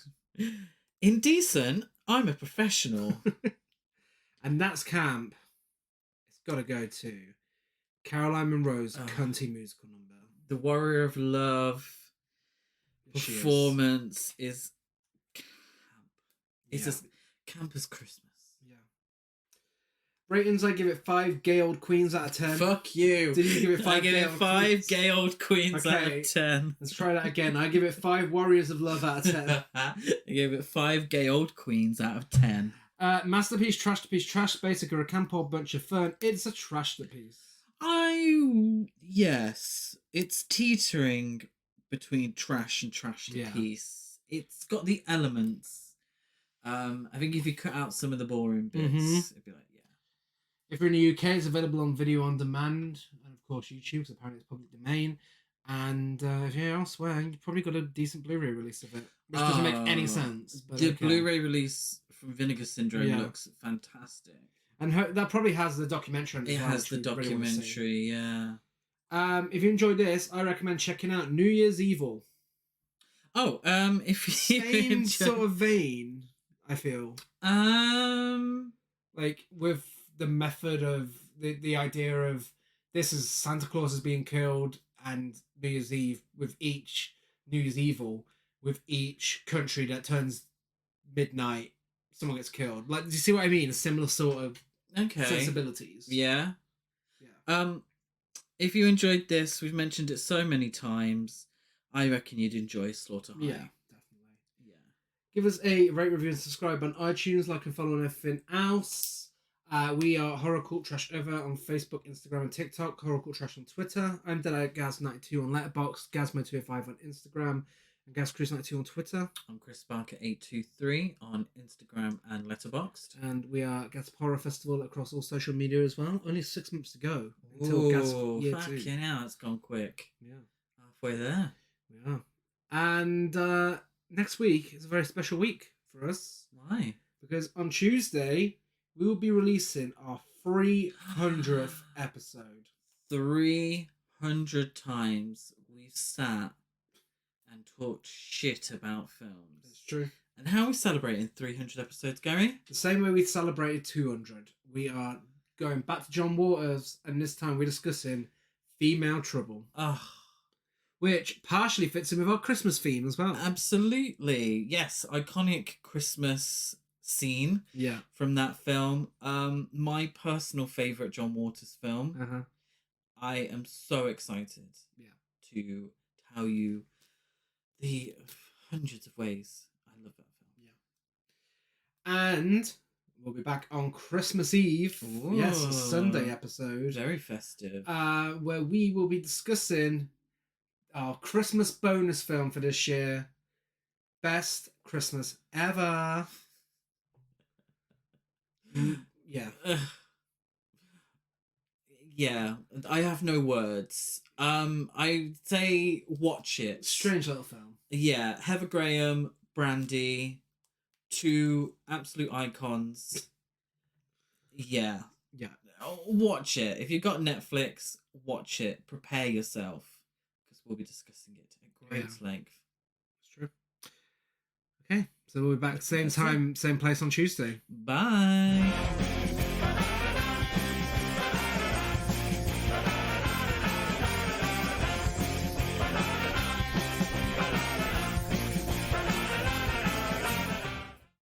Indecent. I'm a professional. And that's camp. It's got to go to Caroline Munro's Oh. cunty musical number. The warrior of love She is. performance is camp. It's Yeah. as camp as Christmas. Yeah. Ratings, I give it 5 gay old queens out of 10. Fuck you. Did you give it 5 I give gay it old 5 queens? gay old queens out Okay. of 10. Let's try that again. I give it 5 warriors of love out of 10. I gave it 5 gay old queens out of 10. Masterpiece, trashterpiece, trash basic, or a camp old bunch of fun. It's a trashterpiece. Yes, it's teetering between trash and trashterpiece. It's got the elements. I think if you cut out some of the boring bits, it'd be like, yeah. If you're in the UK, it's available on video on demand, and of course YouTube, because apparently it's public domain. And if you're elsewhere, you've probably got a decent Blu-ray release of it, which doesn't make any sense. But The okay. Blu-ray release from Vinegar Syndrome Yeah. looks fantastic. And that probably has the documentary on it It as well, has which the we really wanna see. documentary, yeah. If you enjoyed this, I recommend checking out New Year's Evil. Oh, if you Same enjoy- sort of vein, I feel. Like with the method of the idea of this is Santa Claus is being killed and New Year's Eve with each New Year's Evil with each country that turns midnight, someone gets killed. Like, do you see what I mean? A similar sort of okay. sensibilities. Yeah. Yeah. If you enjoyed this, we've mentioned it so many times. I reckon you'd enjoy Slaughter High. Yeah, definitely. Yeah. Give us a rate, review, and subscribe on iTunes, like and follow on everything else. We are Horror Cult Trash Ever on Facebook, Instagram, and TikTok. Horror Cult Trash on Twitter. I'm Gaz92 on Letterboxd, Gazmo205 on Instagram, and GazCruise92 on Twitter. I'm Chris Barker 823 on Instagram and Letterboxd. And we are Gasp Horror Festival across all social media as well. Only 6 months to go until Gasp Year 2. Fucking hell, it's gone quick. Yeah, Halfway there. we are. And next week is a very special week for us Why? because on Tuesday we will be releasing our 300th episode. 300 times we've sat and talked shit about films. It's true. And how are we celebrating 300 episodes, Gary? The same way we celebrated 200, we are going back to John Waters, and this time we're discussing Female Trouble, Oh, which partially fits in with our Christmas theme as well. absolutely. Yes, iconic Christmas scene Yeah. from that film. My personal favourite John Waters film. Uh-huh. I am so excited to tell you the hundreds of ways I love that film. Yeah. And we'll be back on Christmas Eve. Yes, a Sunday episode. Very festive. Where we will be discussing our Christmas bonus film for this year. Best Christmas ever. Yeah. Yeah, I have no words. I'd say watch it. Strange little film. Yeah, Heather Graham, Brandy, 2 absolute icons. Yeah. Yeah. Watch it. If you've got Netflix, watch it. Prepare yourself. Because we'll be discussing it at great length. That's true. Okay, so we'll be back same time, same place on Tuesday. Bye.